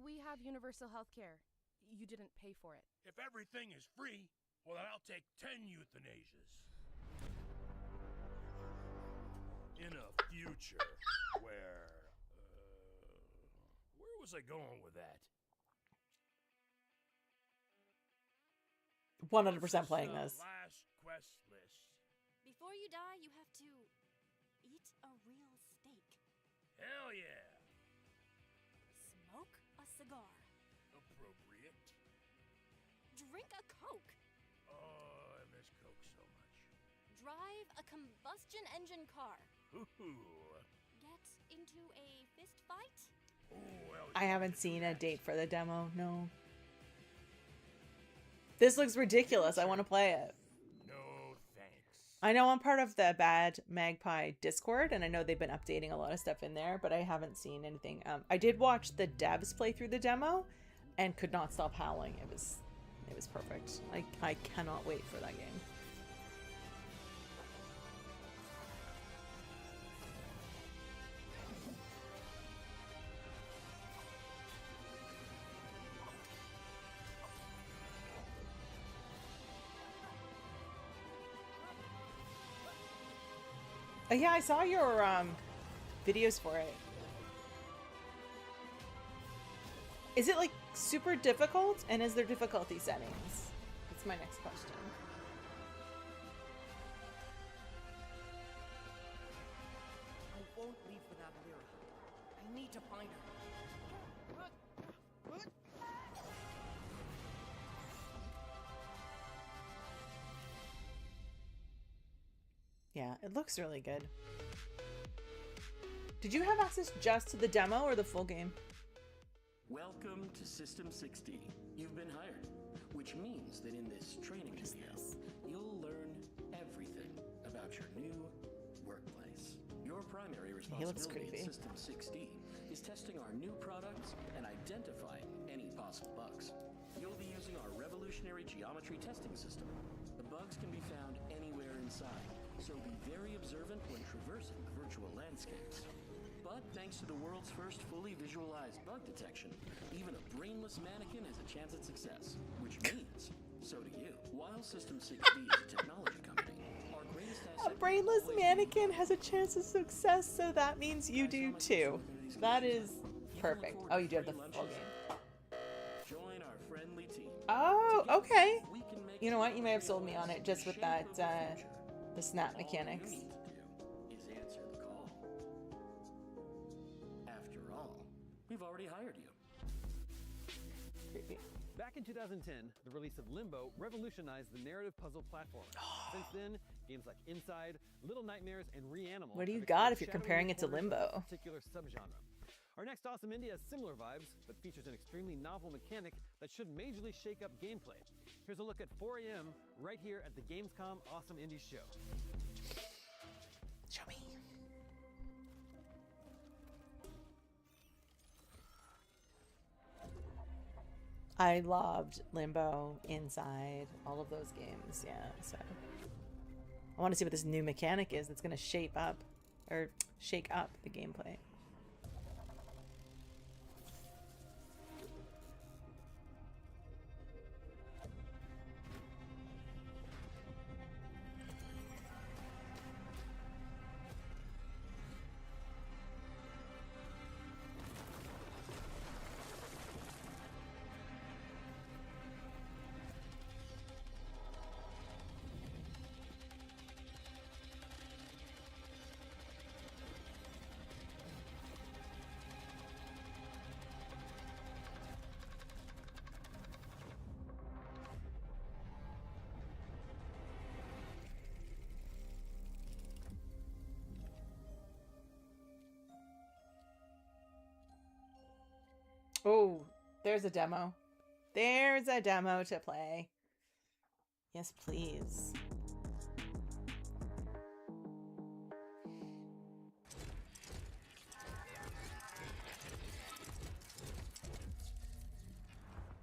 We have universal health care. You didn't pay for it. If everything is free, well, then I'll take 10 euthanasias. In a future where was I going with that? 100% playing this. Last quest list. Before you die, you have to eat a real steak. Hell yeah. Smoke a cigar. Appropriate. Drink a Coke. Oh, I miss Coke so much. Drive a combustion engine car. Ooh. Get into a fist fight. Ooh, well, I haven't seen a date for the demo, no. This looks ridiculous. I want to play it. No thanks. I know I'm part of the Bad Magpie Discord, and I know they've been updating a lot of stuff in there, but I haven't seen anything. I did watch the devs play through the demo and could not stop howling. It was perfect. I cannot wait for that game. Yeah, I saw your videos for it. Is it like super difficult, and is there difficulty settings? That's my next question. I won't leave without Lyra. I need to find her. Yeah, it looks really good. Did you have access just to the demo or the full game? Welcome to System 60. You've been hired, which means that in this training video, you'll learn everything about your new workplace. Your primary responsibility in System 60 is testing our new products and identifying any possible bugs. You'll be using our revolutionary geometry testing system. The bugs can be found anywhere inside, so be very observant when traversing the virtual landscapes. But thanks to the world's first fully visualized bug detection, even a brainless mannequin has a chance at success, which means so do you. While System 60 is a technology company, our greatest asset... A brainless mannequin has a chance of success, so that means you do too. That is perfect. Oh, you do have the full game. Join our friendly team. Oh, okay. You know what? You may have sold me on it just with that, the snap mechanics. Is answer the call. After all, we've already hired you. Creepy. Back in 2010, the release of Limbo revolutionized the narrative puzzle platform. Since then, games like Inside, Little Nightmares, and Reanimal. What do you have got explored if you're shadowy comparing it to corners of Limbo? a particular subgenre. Our next Awesome Indie has similar vibes, but features an extremely novel mechanic that should majorly shake up gameplay. Here's a look at 4 AM right here at the Gamescom Awesome Indies show. Show me. I loved Limbo, Inside, all of those games, yeah, so. I want to see what this new mechanic is that's going to shape up, or shake up the gameplay. Oh, there's a demo. There's a demo to play. Yes, please.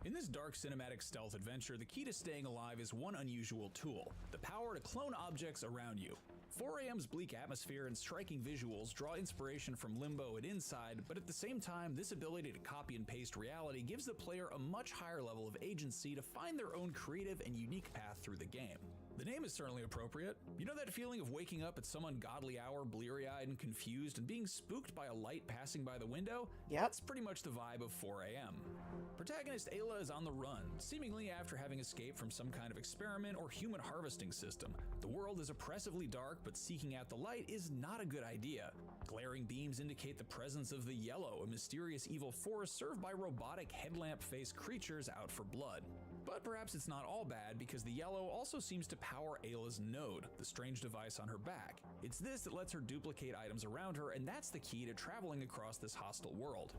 In this dark cinematic stealth adventure, the key to staying alive is one unusual tool: the power to clone objects around you. 4AM's bleak atmosphere and striking visuals draw inspiration from Limbo and Inside, but at the same time, this ability to copy and paste reality gives the player a much higher level of agency to find their own creative and unique path through the game. The name is certainly appropriate. You know that feeling of waking up at some ungodly hour, bleary-eyed and confused, and being spooked by a light passing by the window? Yep. That's pretty much the vibe of 4AM. Protagonist Ayla is on the run, seemingly after having escaped from some kind of experiment or human harvesting system. The world is oppressively dark, but seeking out the light is not a good idea. Glaring beams indicate the presence of the Yellow, a mysterious evil force served by robotic headlamp-faced creatures out for blood. But perhaps it's not all bad, because the Yellow also seems to power Ayla's node, the strange device on her back. It's this that lets her duplicate items around her, and that's the key to traveling across this hostile world.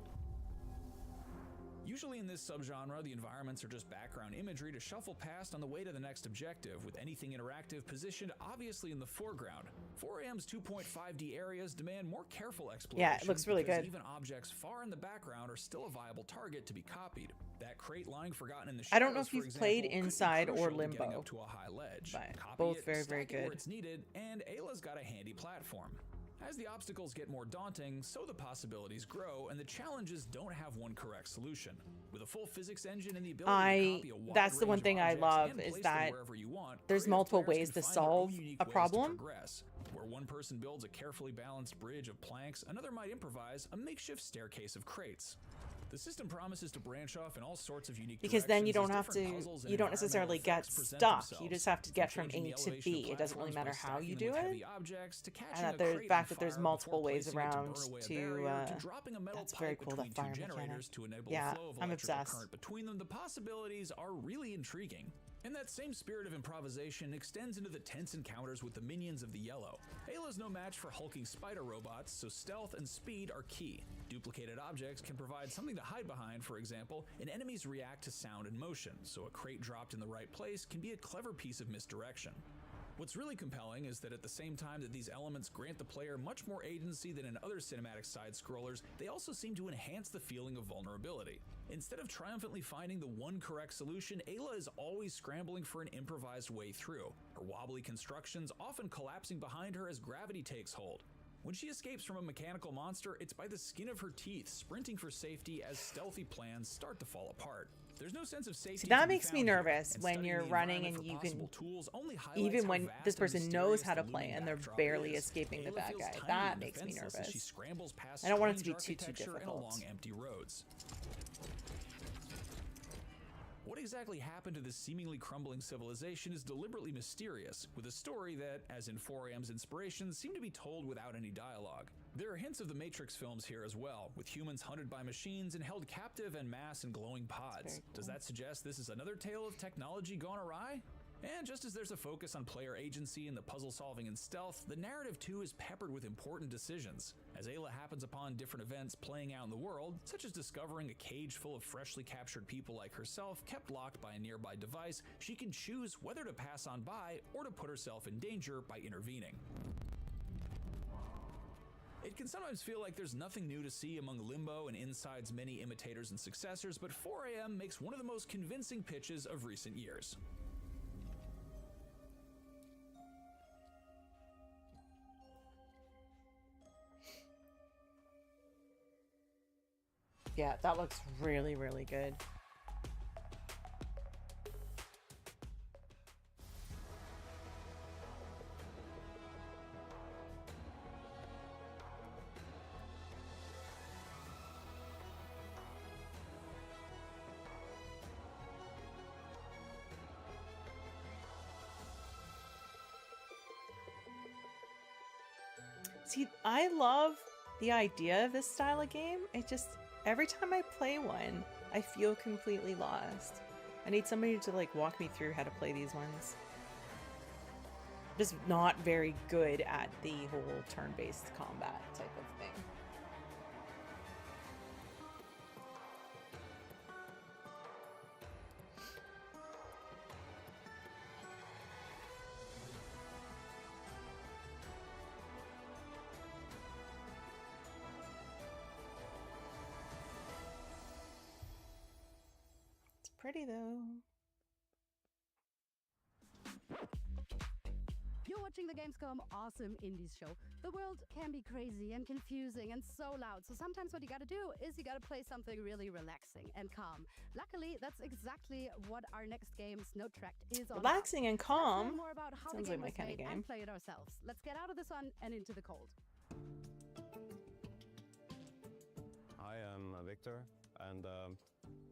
Usually in this subgenre, the environments are just background imagery to shuffle past on the way to the next objective, with anything interactive positioned obviously in the foreground. 4AM's 2.5D areas demand more careful exploration. Yeah, it looks really good. Even objects far in the background are still a viable target to be copied. That crate lying forgotten in the shadows, I don't know if you've for played example, could be Inside or crucial to getting Limbo, up to a high ledge. but Copy both it, very, stack very it where good. it's needed, and Ayla's got a handy platform. As the obstacles get more daunting, so the possibilities grow, and the challenges don't have one correct solution. With a full physics engine and the ability to copy a wide That's the one range of thing I objects love and is place them that wherever you want, there's creative multiple players ways can to find their own solve unique a ways to problem. progress. Where one person builds a carefully balanced bridge of planks, another might improvise a makeshift staircase of crates. The system promises to branch off in all sorts of unique Because then you directions don't as have different to, puzzles and you don't environmental necessarily get effects present stuck. themselves. You just have to get from Changing A the to elevation of B. It doesn't really platforms matter by how you stacking do them with it. heavy objects to catching And that a the crate fact on that there's fire multiple before ways placing it to around burn away a to, barrier, to dropping a metal that's very pipe cool, the between fire two mechanic. generators to enable Yeah, a flow of I'm electrical obsessed. current between them. The possibilities are really intriguing. And that same spirit of improvisation extends into the tense encounters with the minions of the Yellow. Ayla's no match for hulking spider robots, so stealth and speed are key. Duplicated objects can provide something to hide behind, for example, and enemies react to sound and motion, so a crate dropped in the right place can be a clever piece of misdirection. What's really compelling is that at the same time that these elements grant the player much more agency than in other cinematic side-scrollers, they also seem to enhance the feeling of vulnerability. Instead of triumphantly finding the one correct solution, Ayla is always scrambling for an improvised way through, her wobbly constructions often collapsing behind her as gravity takes hold. When she escapes from a mechanical monster, it's by the skin of her teeth, sprinting for safety as stealthy plans start to fall apart. There's no sense of safety. See, that to be makes me found here, nervous and when studying you're the running environment and for you can, possible tools only highlights even how when vast this and person knows mysterious how to the play looming and they're backdrop barely is. escaping the Ayla bad feels guy. tiny That and makes me defenseless as she nervous. scrambles past I don't want it to strange be too architecture and difficult. along empty roads. What exactly happened to this seemingly crumbling civilization is deliberately mysterious, with a story that, as in 4AM's inspirations, seem to be told without any dialogue. There are hints of the Matrix films here as well, with humans hunted by machines and held captive en masse in glowing pods. Does that suggest this is another tale of technology gone awry? And just as there's a focus on player agency and the puzzle solving and stealth, the narrative too is peppered with important decisions. As Ayla happens upon different events playing out in the world, such as discovering a cage full of freshly captured people like herself kept locked by a nearby device, she can choose whether to pass on by or to put herself in danger by intervening. It can sometimes feel like there's nothing new to see among Limbo and Inside's many imitators and successors, but 4AM makes one of the most convincing pitches of recent years. Yeah, that looks really, really good. See, I love the idea of this style of game. It just, every time I play one, I feel completely lost. I need somebody to like walk me through how to play these ones. Just not very good at the whole turn-based combat type of thing. pretty though. You're watching the Gamescom Awesome Indies show. The world can be crazy and confusing and so loud, so sometimes what you gotta do is you gotta play something really relaxing and calm. Luckily, that's exactly what our next game, Snow Tracked, is all Relaxing and calm? Let's learn more about how Sounds the game like my was kind of made game. and play it ourselves. Let's get out of the sun and into the cold. Hi, I'm Victor, and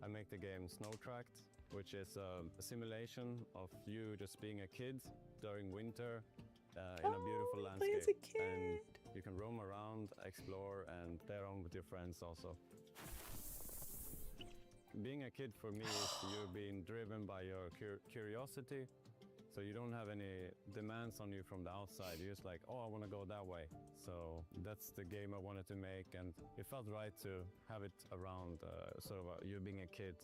I make the game Snow Tracked, which is a simulation of you just being a kid during winter in a beautiful landscape. Play as a kid. And you can roam around, explore, and play around with your friends also. Being a kid for me is you being driven by your curiosity, so you don't have any demands on you from the outside. You're just like, oh, I want to go that way. So that's the game I wanted to make, and it felt right to have it around sort of you being a kid.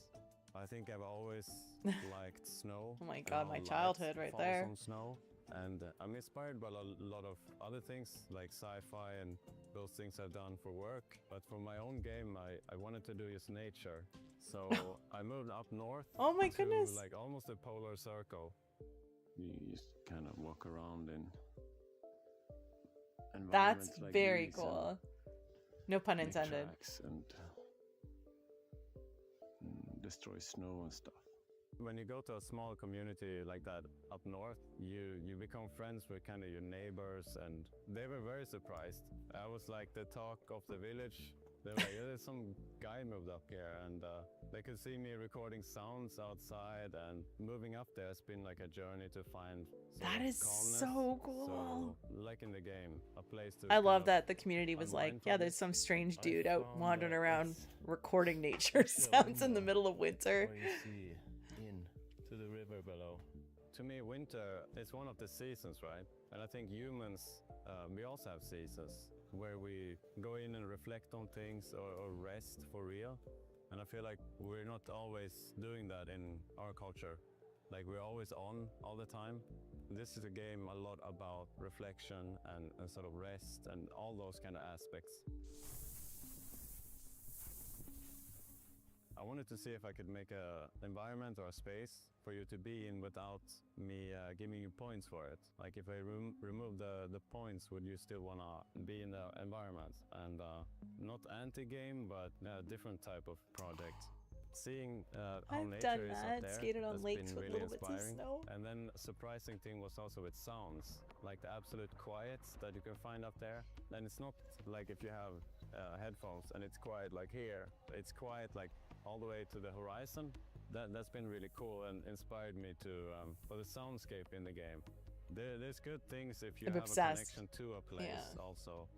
I think I've always liked snow. Oh my god, my childhood right there. On snow. And I'm inspired by a lot of other things like sci-fi and those things I've done for work. But for my own game, I wanted to do just nature. So I moved up north. Oh my to goodness. like almost a polar circle. You just kind of walk around in environments That's like very these cool. No pun make intended. tracks and destroy snow and stuff. When you go to a small community like that up north, you become friends with kind of your neighbors, and they were very surprised. I was like the talk of the village. They were like, yeah, there's some guy moved up here, and they could see me recording sounds outside, and moving up there has been like a journey to find That is calmness. so cool. So, like in the game, a place to I kind love of that the community was like, unwind yeah, from. there's some strange dude out wandering around recording nature sounds in the middle of winter. Where you see into the river below. To me, winter is one of the seasons, right? And I think humans, we also have seasons where we go in and reflect on things or rest for real. And I feel like we're not always doing that in our culture. Like we're always on all the time. This is a game a lot about reflection and sort of rest and all those kind of aspects. I wanted to see if I could make an environment or a space for you to be in without me giving you points for it. Like if I remove the points, would you still want to be in the environment? And not anti-game, but a different type of project. Seeing how I've nature done is that, up there skated on has lakes been with really little bits of inspiring. snow. And then a surprising thing was also with sounds, like the absolute quiet that you can find up there. And it's not like if you have headphones and it's quiet like here, it's quiet like all the way to the horizon. That's been really cool and inspired me to for the soundscape in the game. There's good things if you I'm have obsessed. a connection to a place. Yeah. Also,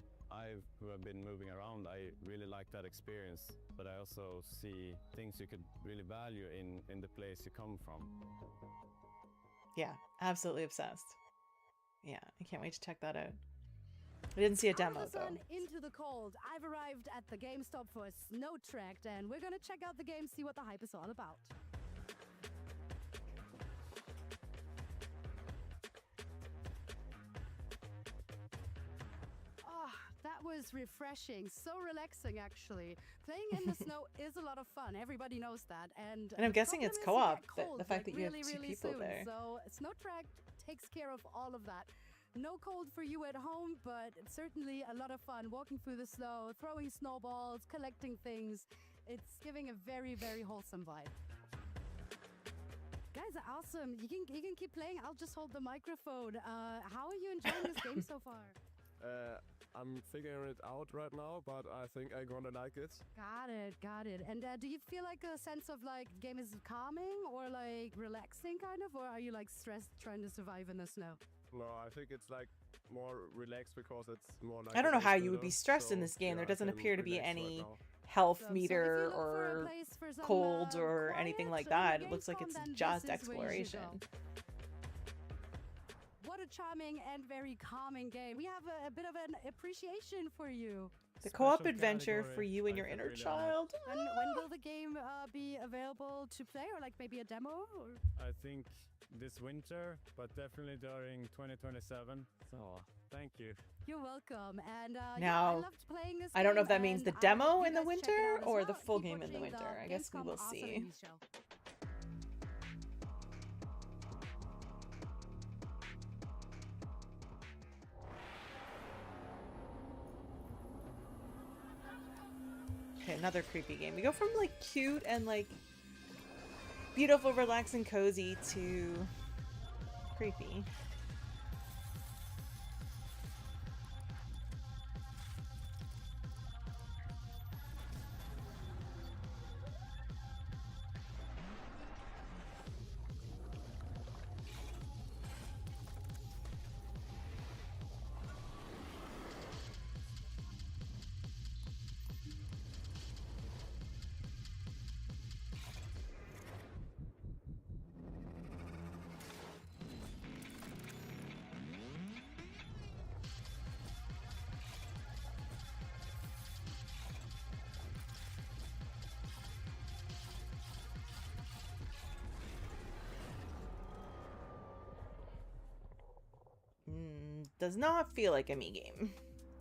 who have been moving around, I really like that experience. But I also see things you could really value in the place you come from. Yeah, absolutely obsessed. Yeah, I can't wait to check that out. I didn't see a demo Out of the sun though. into the cold. I've arrived at the GameStop for Snow Tracked, and we're gonna check out the game, see what the hype is all about. Oh, that was refreshing. So relaxing, actually. Playing in the snow is a lot of fun. Everybody knows that. And I'm the guessing it's problem is you co-op, get the cold, fact like, that you have really, two really people soon. there. So Snow Tracked takes care of all of that. No cold for you at home, but certainly a lot of fun walking through the snow, throwing snowballs, collecting things. It's giving a very, very wholesome vibe. Guys are awesome. You can keep playing. I'll just hold the microphone. How are you enjoying this game so far? I'm figuring it out right now, but I think I'm gonna like it. Got it. And do you feel like a sense of like game is calming or like relaxing kind of, or are you like stressed trying to survive in the snow? No, I think it's like more relaxed because it's more like. I don't a know how base you would be builder, stressed in so, this game. yeah, There I doesn't can appear to be relax right any now. health So if meter you look for a or place for some, cold or anything quiet like in the that. It looks like Gamescom, it's then just this is where you should exploration. go. What a charming and very calming game. We have a bit of an appreciation for you. The co-op adventure for you and your inner child. When will the game be available to play, or like maybe a demo? Or? I think this winter, but definitely during 2027. So thank you. You're welcome. And I Now, loved playing this I don't know if game, that means and the I hope demo you in the guys check it winter out as or the well. full Keep game in the watching winter. I guess we Gamescom will Awesome see. Indies show. another creepy game. We go from like cute and like beautiful, relaxing, cozy to creepy. Does not feel like a me game.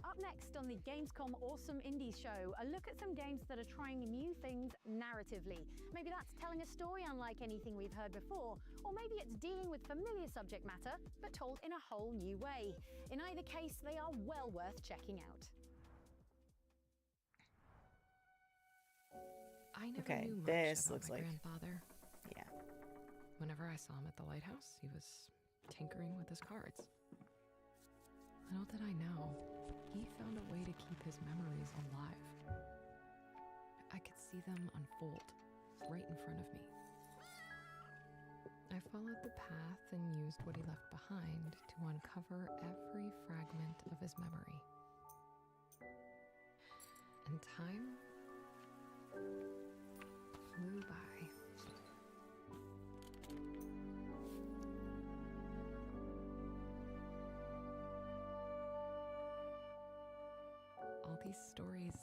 Up next on the Gamescom Awesome Indies show, a look at some games that are trying new things narratively. Maybe that's telling a story unlike anything we've heard before, or maybe it's dealing with familiar subject matter, but told in a whole new way. In either case, they are well worth checking out. I never Okay, knew much this about looks my like grandfather. Yeah. Whenever I saw him at the lighthouse, he was tinkering with his cards. Little did I know, he found a way to keep his memories alive. I could see them unfold right in front of me. I followed the path and used what he left behind to uncover every fragment of his memory. And time flew by. All these stories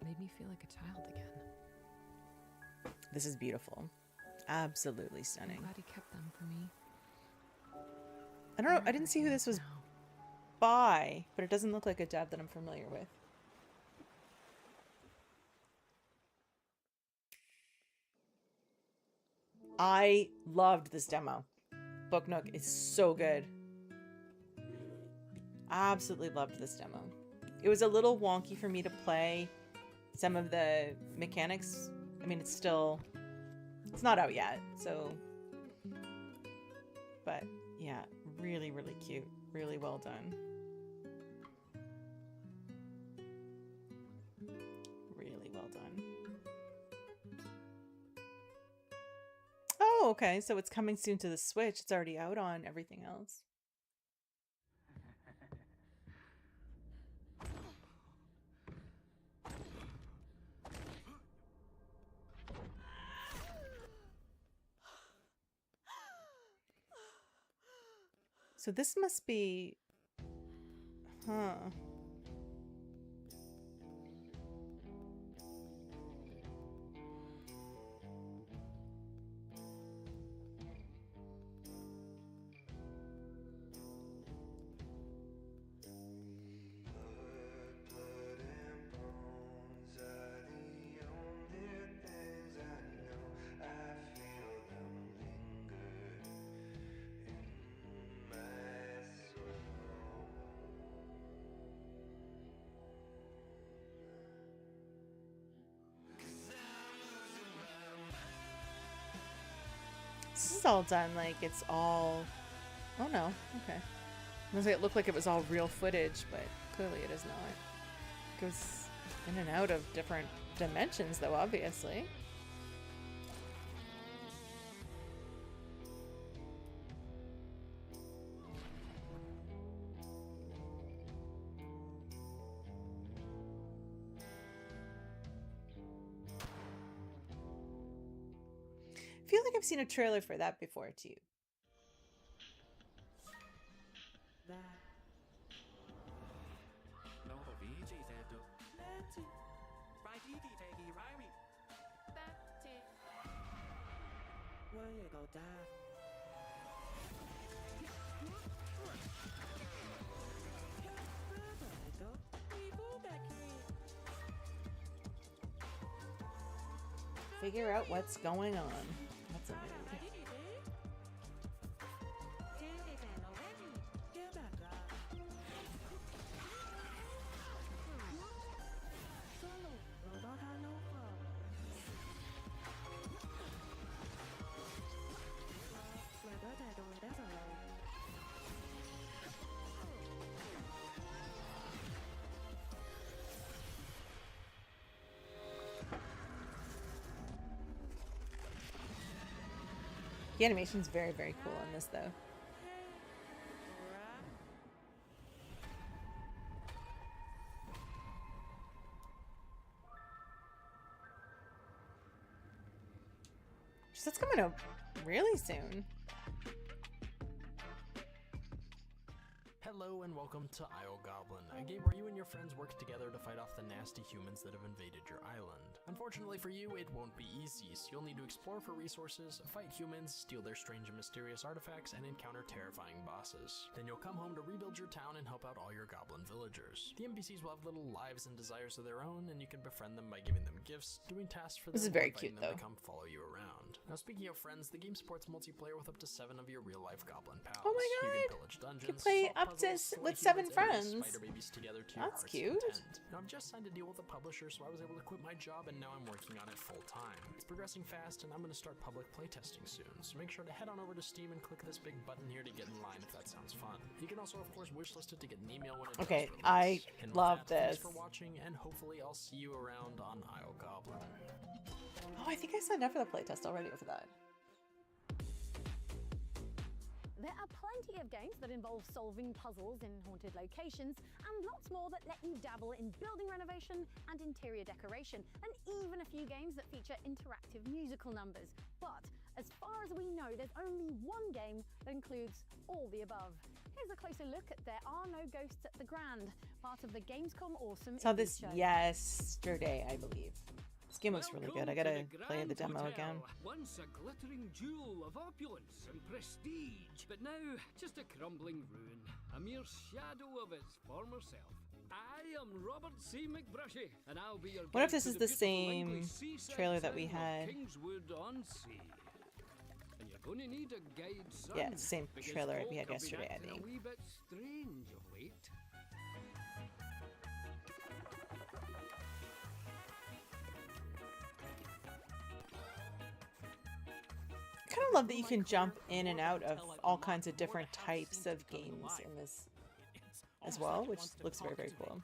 made me feel like a child again. This is beautiful. Absolutely stunning. I'm glad he kept them for me. I don't know. I didn't see who this was by, but it doesn't look like a dev that I'm familiar with. I loved this demo. Book Nook is so good. Absolutely loved this demo. It was a little wonky for me to play some of the mechanics. I mean, it's not out yet, so, but yeah, really, really cute. Really well done. Really well done. Oh, okay, so it's coming soon to the Switch. It's already out on everything else. So this must be, huh. This is all done like it's all... Oh no, okay. It looked like it was all real footage, but clearly it is not. It goes in and out of different dimensions though, obviously. I feel like I've seen a trailer for that before too. Figure out what's going on. That's a mood. The animation's very, very cool in this, though. That's coming up really soon. Hello and welcome to Isle Goblin, a game where you and your friends work together to fight off the nasty humans that have invaded your island. Unfortunately for you, it won't be easy, so you'll need to explore for resources, fight humans, steal their strange and mysterious artifacts, and encounter terrifying bosses. Then you'll come home to rebuild your town and help out all your goblin villagers. The NPCs will have little lives and desires of their own, and you can befriend them by giving them gifts, doing tasks for them, this is very inviting cute, them though. to come follow you around. Now speaking of friends, the game supports multiplayer with up to 7 of your real-life goblin pals. Oh my god! You can pillage dungeons, You can play solve up to puzzles, with slay 7 humans, and friends. raise spider babies together to your That's heart's cute. content. Now I've just signed a deal with a publisher, so I was able to quit my job, and now I'm working on it full time. It's progressing fast, and I'm going to start public playtesting soon. So make sure to head on over to Steam and click this big button here to get in line if that sounds fun. You can also, of course, wishlist it to get an email when it Okay, does I release. And with love that, this. Thanks for watching, and hopefully I'll see you around on Isle Goblin. Oh, I think I signed up for the playtest already for that. There are plenty of games that involve solving puzzles in haunted locations, and lots more that let you dabble in building renovation and interior decoration, and even a few games that feature interactive musical numbers. But as far as we know, there's only one game that includes all the above. Here's a closer look at There Are No Ghosts at the Grand, part of the Gamescom Awesome Saw Indies this show. yesterday, I believe. This game looks really good. I gotta play the demo again. Once a glittering jewel of opulence and prestige, but now just a crumbling ruin, a mere shadow of its former self. I am Robert C. McBrushy, and I'll be your What if guide this to is the beautiful same Langley seaside trailer that we town of had? Kingswood on Sea. And you're going to need a guide, son, Yeah, it's the same because trailer folk we had have been yesterday, I acting think. a wee bit strange of late. I kind of love that you can jump in and out of all kinds of different types of games in this as well, which looks very, very cool.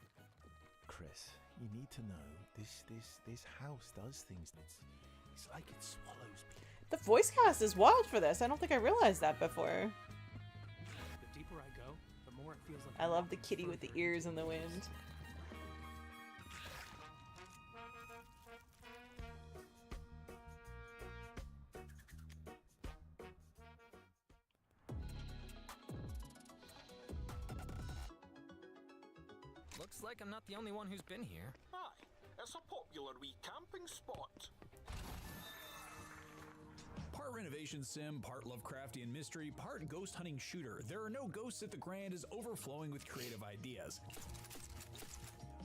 Chris, you need to know this house does things. It's like it swallows people. The voice cast is wild for this. I don't think I realized that before. The deeper I go, the more it feels like I love the kitty with the ears in the wind. Looks like I'm not the only one who's been here. Aye, it's a popular wee camping spot. Part renovation sim, part Lovecraftian mystery, part ghost hunting shooter. There are no ghosts at the Grand is overflowing with creative ideas.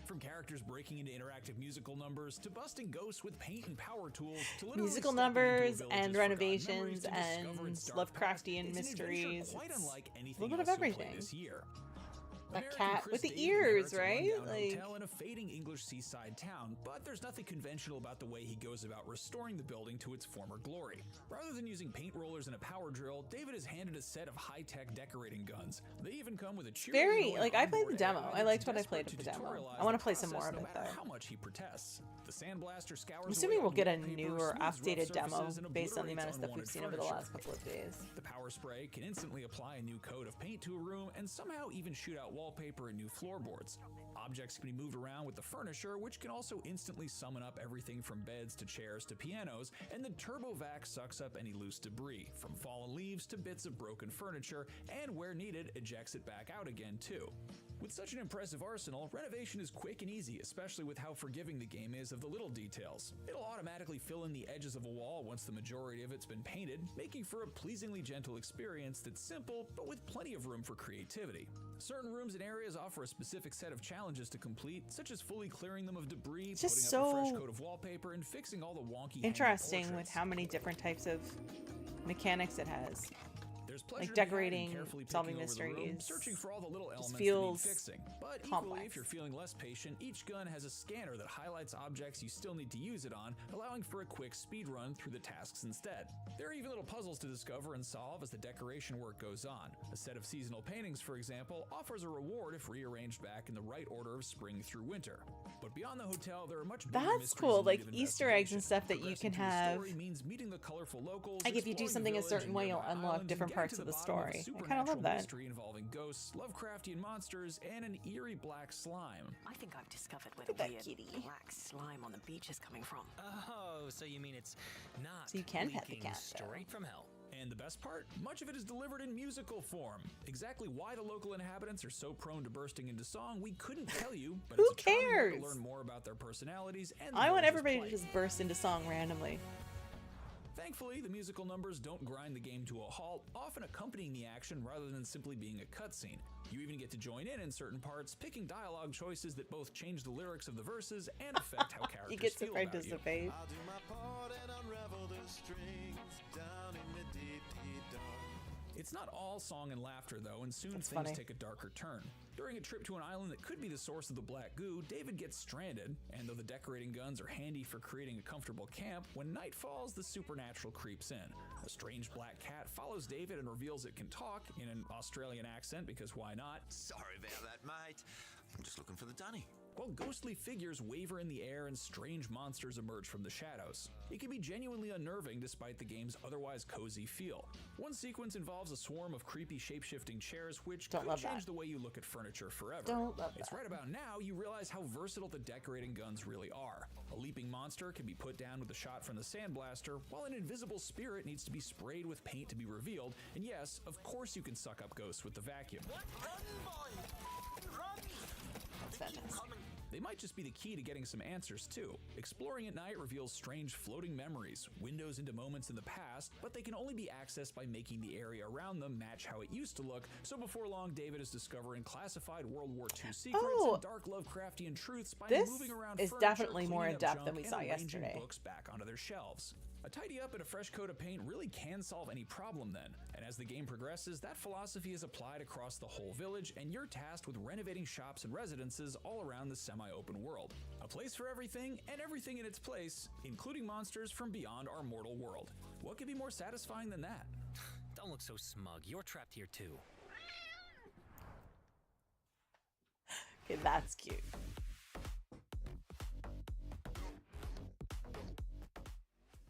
From characters breaking into interactive musical numbers, to busting ghosts with paint and power tools, to literally Musical stepping into a numbers village's and forgotten memories renovations to discover and its dark past. Lovecraftian It's an adventure mysteries. quite It's unlike a anything little bit of else you'll play everything. this year. That American cat Chris with the David ears, inherits a right? rundown Like, hotel in a fading English seaside town, but there's nothing conventional about the way he goes about restoring the building to its former glory. Rather than using paint rollers and a power drill, David is handed a set of high-tech decorating guns. They even come with a cheerily very, annoying like, I played the onboard demo. AI I that's liked what I desperate played of to the demo. tutorialize I want the to play some process more of no it, matter though. how much he protests. The sandblaster scours I'm assuming away we'll get a wallpaper, new or smooths rough updated demo surfaces, and based on the amount of obliterates stuff we've unwanted seen over the furniture. last couple of days. The power spray can instantly apply a new coat of paint to a room and somehow even shoot out wallpaper and new floorboards. Objects can be moved around with the furniture, which can also instantly summon up everything from beds to chairs to pianos, and the TurboVac sucks up any loose debris, from fallen leaves to bits of broken furniture, and where needed, ejects it back out again too. With such an impressive arsenal, renovation is quick and easy, especially with how forgiving the game is of the little details. It'll automatically fill in the edges of a wall once the majority of it's been painted, making for a pleasingly gentle experience that's simple, but with plenty of room for creativity. Certain rooms and areas offer a specific set of challenges to complete, such as fully clearing them of debris, It's putting just up a fresh so coat of wallpaper, and fixing all the wonky interesting with portraits. how many different types of mechanics it has. There's pleasure Like to be had in decorating, carefully solving picking over the room, mysteries. searching for all the little elements that feels need fixing. But equally, complex. if you're feeling less patient, each gun has a scanner that highlights objects you still need to use it on, allowing for a quick speed run through the tasks instead. There are even little puzzles to discover and solve as the decoration work goes on. A set of seasonal paintings, for example, offers a reward if rearranged back in the right order of spring through winter. But beyond the hotel, there are much bigger That's mysteries cool, in like need of Easter eggs and investigation. stuff that you Progressing can through the have. story means meeting the colorful locals, Like if you do exploring something the a village certain and way, you'll nearby unlock islands, different and getting parts to of the bottom of a story. I kind of supernatural love that. mystery involving ghosts, Lovecraftian monsters, and an eerie black slime. I think I've discovered where Look the at that weird kitty. black slime on the beach is coming from. Oh, so you mean it's not So you can pet the leaking cat, though. straight from hell? And the best part? Much of it is delivered in musical form. Exactly why the local inhabitants are so prone to bursting into song, we couldn't tell you, but Who it's a charming way cares? to learn more about their personalities and the I want village's everybody plight. to just burst into song randomly. Thankfully, the musical numbers don't grind the game to a halt, often accompanying the action rather than simply being a cutscene. You even get to join in certain parts, picking dialogue choices that both change the lyrics of the verses and affect how characters You get to feel about you. participate. I'll do my part and unravel the strings down in the deep, deep dark. It's not all song and laughter, though, and soon That's things funny. take a darker turn. During a trip to an island that could be the source of the black goo, David gets stranded, and though the decorating guns are handy for creating a comfortable camp, when night falls, the supernatural creeps in. A strange black cat follows David and reveals it can talk in an Australian accent, because why not? Sorry about that, mate. I'm just looking for the dunny. While ghostly figures waver in the air and strange monsters emerge from the shadows. It can be genuinely unnerving despite the game's otherwise cozy feel. One sequence involves a swarm of creepy shape-shifting chairs which Don't could love change that. the way you look at furniture forever. Don't love It's that. right about now you realize how versatile the decorating guns really are. A leaping monster can be put down with a shot from the sandblaster, while an invisible spirit needs to be sprayed with paint to be revealed, and yes, of course you can suck up ghosts with the vacuum. That's fantastic. They might just be the key to getting some answers, too. Exploring at night reveals strange floating memories, windows into moments in the past, but they can only be accessed by making the area around them match how it used to look, so before long David is discovering classified World War II secrets and dark Lovecraftian truths by This moving around is furniture, definitely more cleaning in up depth than junk, we and saw arranging yesterday. books back onto their shelves. A tidy up and a fresh coat of paint really can solve any problem then, and as the game progresses, that philosophy is applied across the whole village, and you're tasked with renovating shops and residences all around the semi-open world. A place for everything, and everything in its place, including monsters from beyond our mortal world. What could be more satisfying than that? Don't look so smug. You're trapped here too. Okay, that's cute.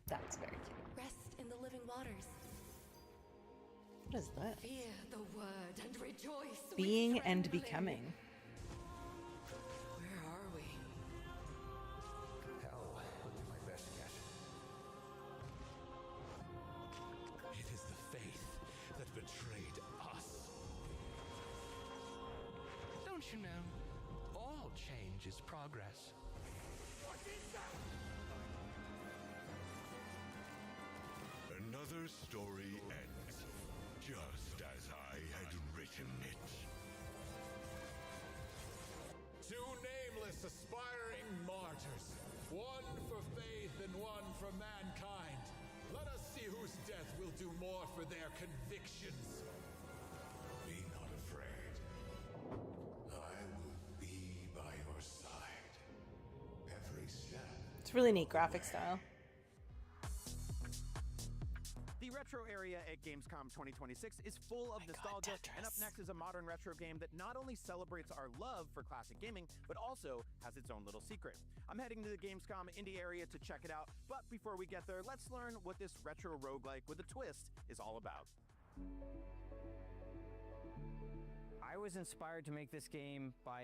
That's very cute. Rest in the living waters. What is that? Fear the word and rejoice. with Being and trembling. becoming. Where are we? Hell would be my best guess. It is the faith that betrayed us. Don't you know? All change is progress. Another story ends, just as I had written it. Two nameless aspiring martyrs, one for faith and one for mankind. Let us see whose death will do more for their convictions. Be not afraid. I will be by your side. Every step. It's really neat graphic style. The retro area at Gamescom 2026 is full of nostalgia, and up next is a modern retro game that not only celebrates our love for classic gaming, but also has its own little secret. I'm heading to the Gamescom Indie area to check it out, but before we get there, let's learn what this retro roguelike with a twist is all about. I was inspired to make this game by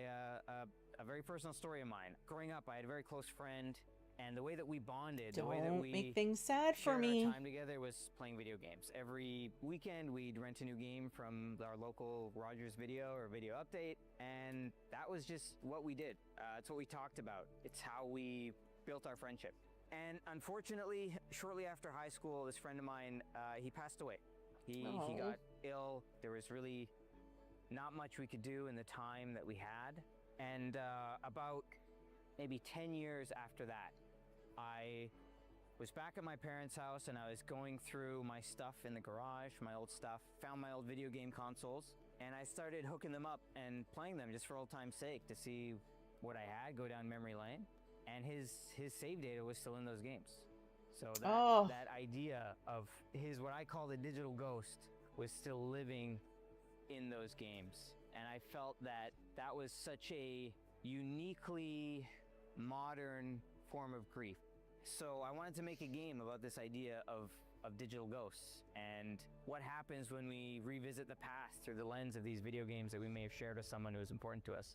a very personal story of mine. Growing up, I had a very close friend, and the way that we bonded, the way that Don't we make things sad for shared me. our time together was playing video games. Every weekend, we'd rent a new game from our local Rogers Video or Video Update, and that was just what we did. It's what we talked about. It's how we built our friendship. And unfortunately, shortly after high school, this friend of mine, he passed away. He Oh. got ill. There was really not much we could do in the time that we had. And about maybe 10 years after that, I was back at my parents' house and I was going through my stuff in the garage, my old stuff, found my old video game consoles, and I started hooking them up and playing them just for old time's sake to see what I had, go down memory lane. And his save data was still in those games. So that idea of his, what I call the digital ghost, was still living in those games. And I felt that that was such a uniquely modern form of grief. So I wanted to make a game about this idea of digital ghosts and what happens when we revisit the past through the lens of these video games that we may have shared with someone who was important to us.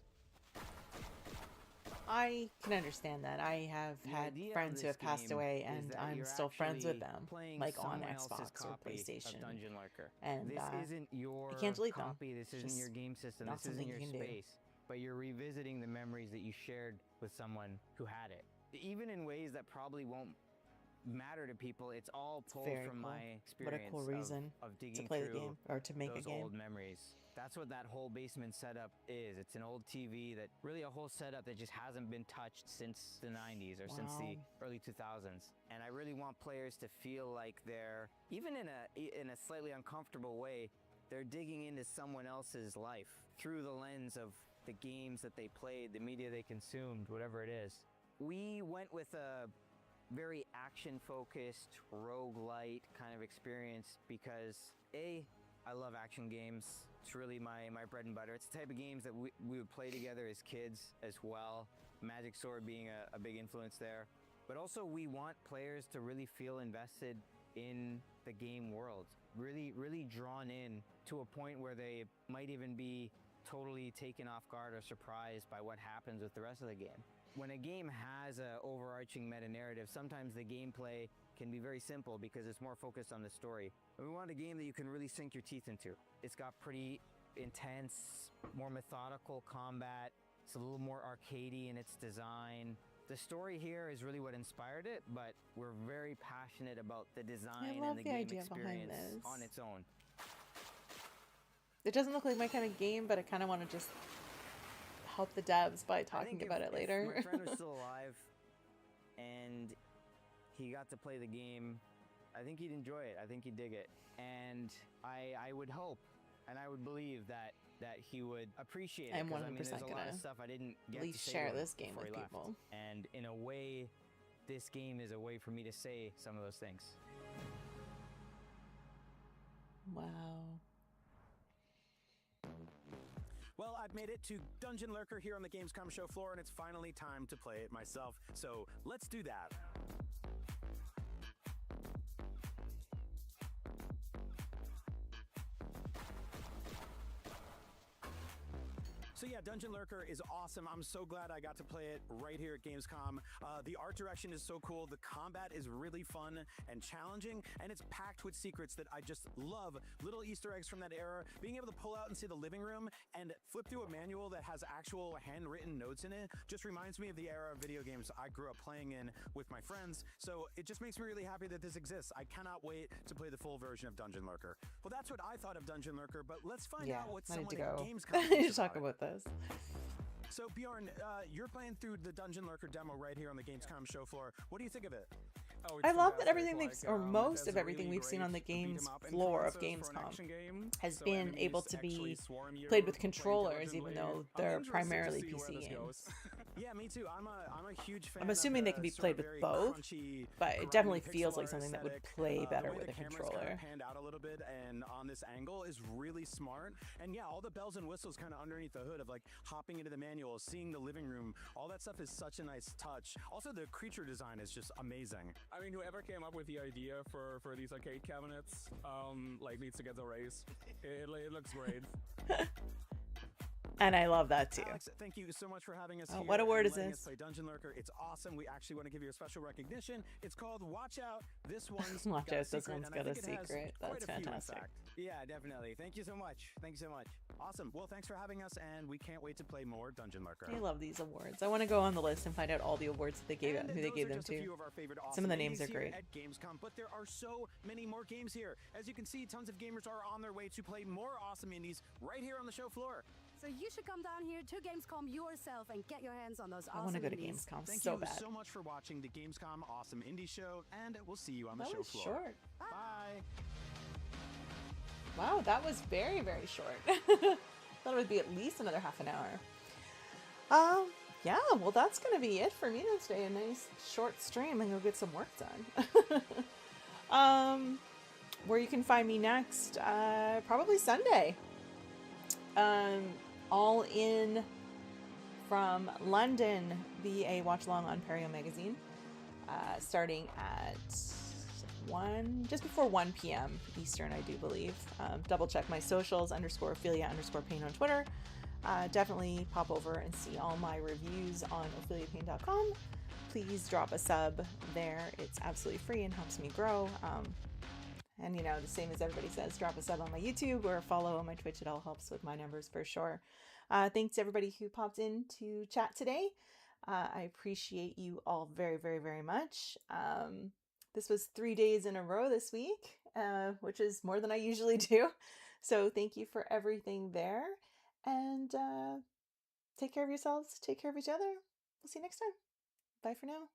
I can understand that. I have had friends who have passed away, and I'm still friends with them, like on Xbox or PlayStation. Dungeon Lurker. And this isn't your I can't delete copy. them. This isn't your game system. This isn't your space. But you're revisiting the memories that you shared with someone who had it. Even in ways that probably won't matter to people, it's all pulled from my experience. What a cool reason of digging to play through the game or to make those a game. old memories. That's what that whole basement setup is. It's an old TV that really a whole setup that just hasn't been touched since the 90s or since the early 2000s. And I really want players to feel like they're, even in a slightly uncomfortable way, they're digging into someone else's life through the lens of the games that they played, the media they consumed, whatever it is. We went with a very action-focused, roguelite kind of experience because I love action games. It's really my bread and butter. It's the type of games that we would play together as kids as well. Magic Sword being a big influence there. But also we want players to really feel invested in the game world. Really, really drawn in to a point where they might even be totally taken off guard or surprised by what happens with the rest of the game. When a game has an overarching meta-narrative, sometimes the gameplay can be very simple because it's more focused on the story. And we want a game that you can really sink your teeth into. It's got pretty intense, more methodical combat. It's a little more arcadey in its design. The story here is really what inspired it, but we're very passionate about the design and the game experience on its own. It doesn't look like my kind of game, but I kind of want to just help the devs by talking about it later. If my friend was still alive and he got to play the game, I think he'd enjoy it. I think he'd dig it. And I would hope and I would believe that he would appreciate it. I'm 100% I mean, there's a lot of stuff I didn't get at least to say share to him this game before with he left. people. And in a way, this game is a way for me to say some of those things. Wow. Well, I've made it to Dungeon Lurker here on the Gamescom show floor, and it's finally time to play it myself. So let's do that. So yeah, Dungeon Lurker is awesome. I'm so glad I got to play it right here at Gamescom. The art direction is so cool. The combat is really fun and challenging, and it's packed with secrets that I just love. Little Easter eggs from that era. Being able to pull out and see the living room and flip through a manual that has actual handwritten notes in it just reminds me of the era of video games I grew up playing in with my friends. So it just makes me really happy that this exists. I cannot wait to play the full version of Dungeon Lurker. Well, that's what I thought of Dungeon Lurker, but let's find out what someone at Gamescom thinks talk about this. So Bjorn, you're playing through the Dungeon Lurker demo right here on the Gamescom show floor. What do you think of it? Oh, I love that everything or most of everything we've seen on the games floor of Gamescom has been able to be played with controllers, even though they're primarily PC games. Yeah, me too. I'm a huge fan. I'm assuming they can be played with both, but it definitely feels like something that would play better with a controller. Kind of panned out a little bit, and on this angle is really smart. And yeah, all the bells and whistles kind of underneath the hood of like hopping into the manual, seeing the living room, all that stuff is such a nice touch. Also, the creature design is just amazing. I mean, whoever came up with the idea for these arcade cabinets, like, needs to get the raise. It looks great. And I love that too. Alex, thank you so much for having us here. What award is this? this? Play Dungeon Lurker. It's awesome. We actually want to give you a special recognition. It's called Watch Out. This one's Watch got out, a this secret, one's and got I a think it has secret. quite That's a few, in fantastic. fact. Yeah, definitely. Thank you so much. Thank you so much. Awesome. Well, thanks for having us, and we can't wait to play more Dungeon Lurker. I love these awards. I want to go on the list and find out all the awards that they gave it, who they gave them to. Some of the names are great. At Gamescom, but there are so many more games here. As you can see, tons of gamers are on their way to play more awesome indies right here on the show floor. So you should come down here to Gamescom yourself and get your hands on those I awesome want to go to indies. Gamescom Thank so you bad. so much for watching the Gamescom Awesome Indie Show, and we'll see you on the That show was floor. short. Bye. Wow, that was very, very short. Thought it would be at least another half an hour. Yeah, well, that's going to be it for me today. A nice short stream and go get some work done. Where you can find me next, probably Sunday. All in from London, VA Watch Along on Perio Magazine, starting at just before 1 p.m. Eastern, I do believe. Double check my socials, _Ophelia_Pain on Twitter. Definitely pop over and see all my reviews on OpheliaPain.com. Please drop a sub there. It's absolutely free and helps me grow. And you know, the same as everybody says, drop a sub on my YouTube or a follow on my Twitch. It all helps with my numbers for sure. Thanks to everybody who popped in to chat today. I appreciate you all very, very, very much. This was 3 days in a row this week, which is more than I usually do. So thank you for everything there. And take care of yourselves. Take care of each other. We'll see you next time. Bye for now.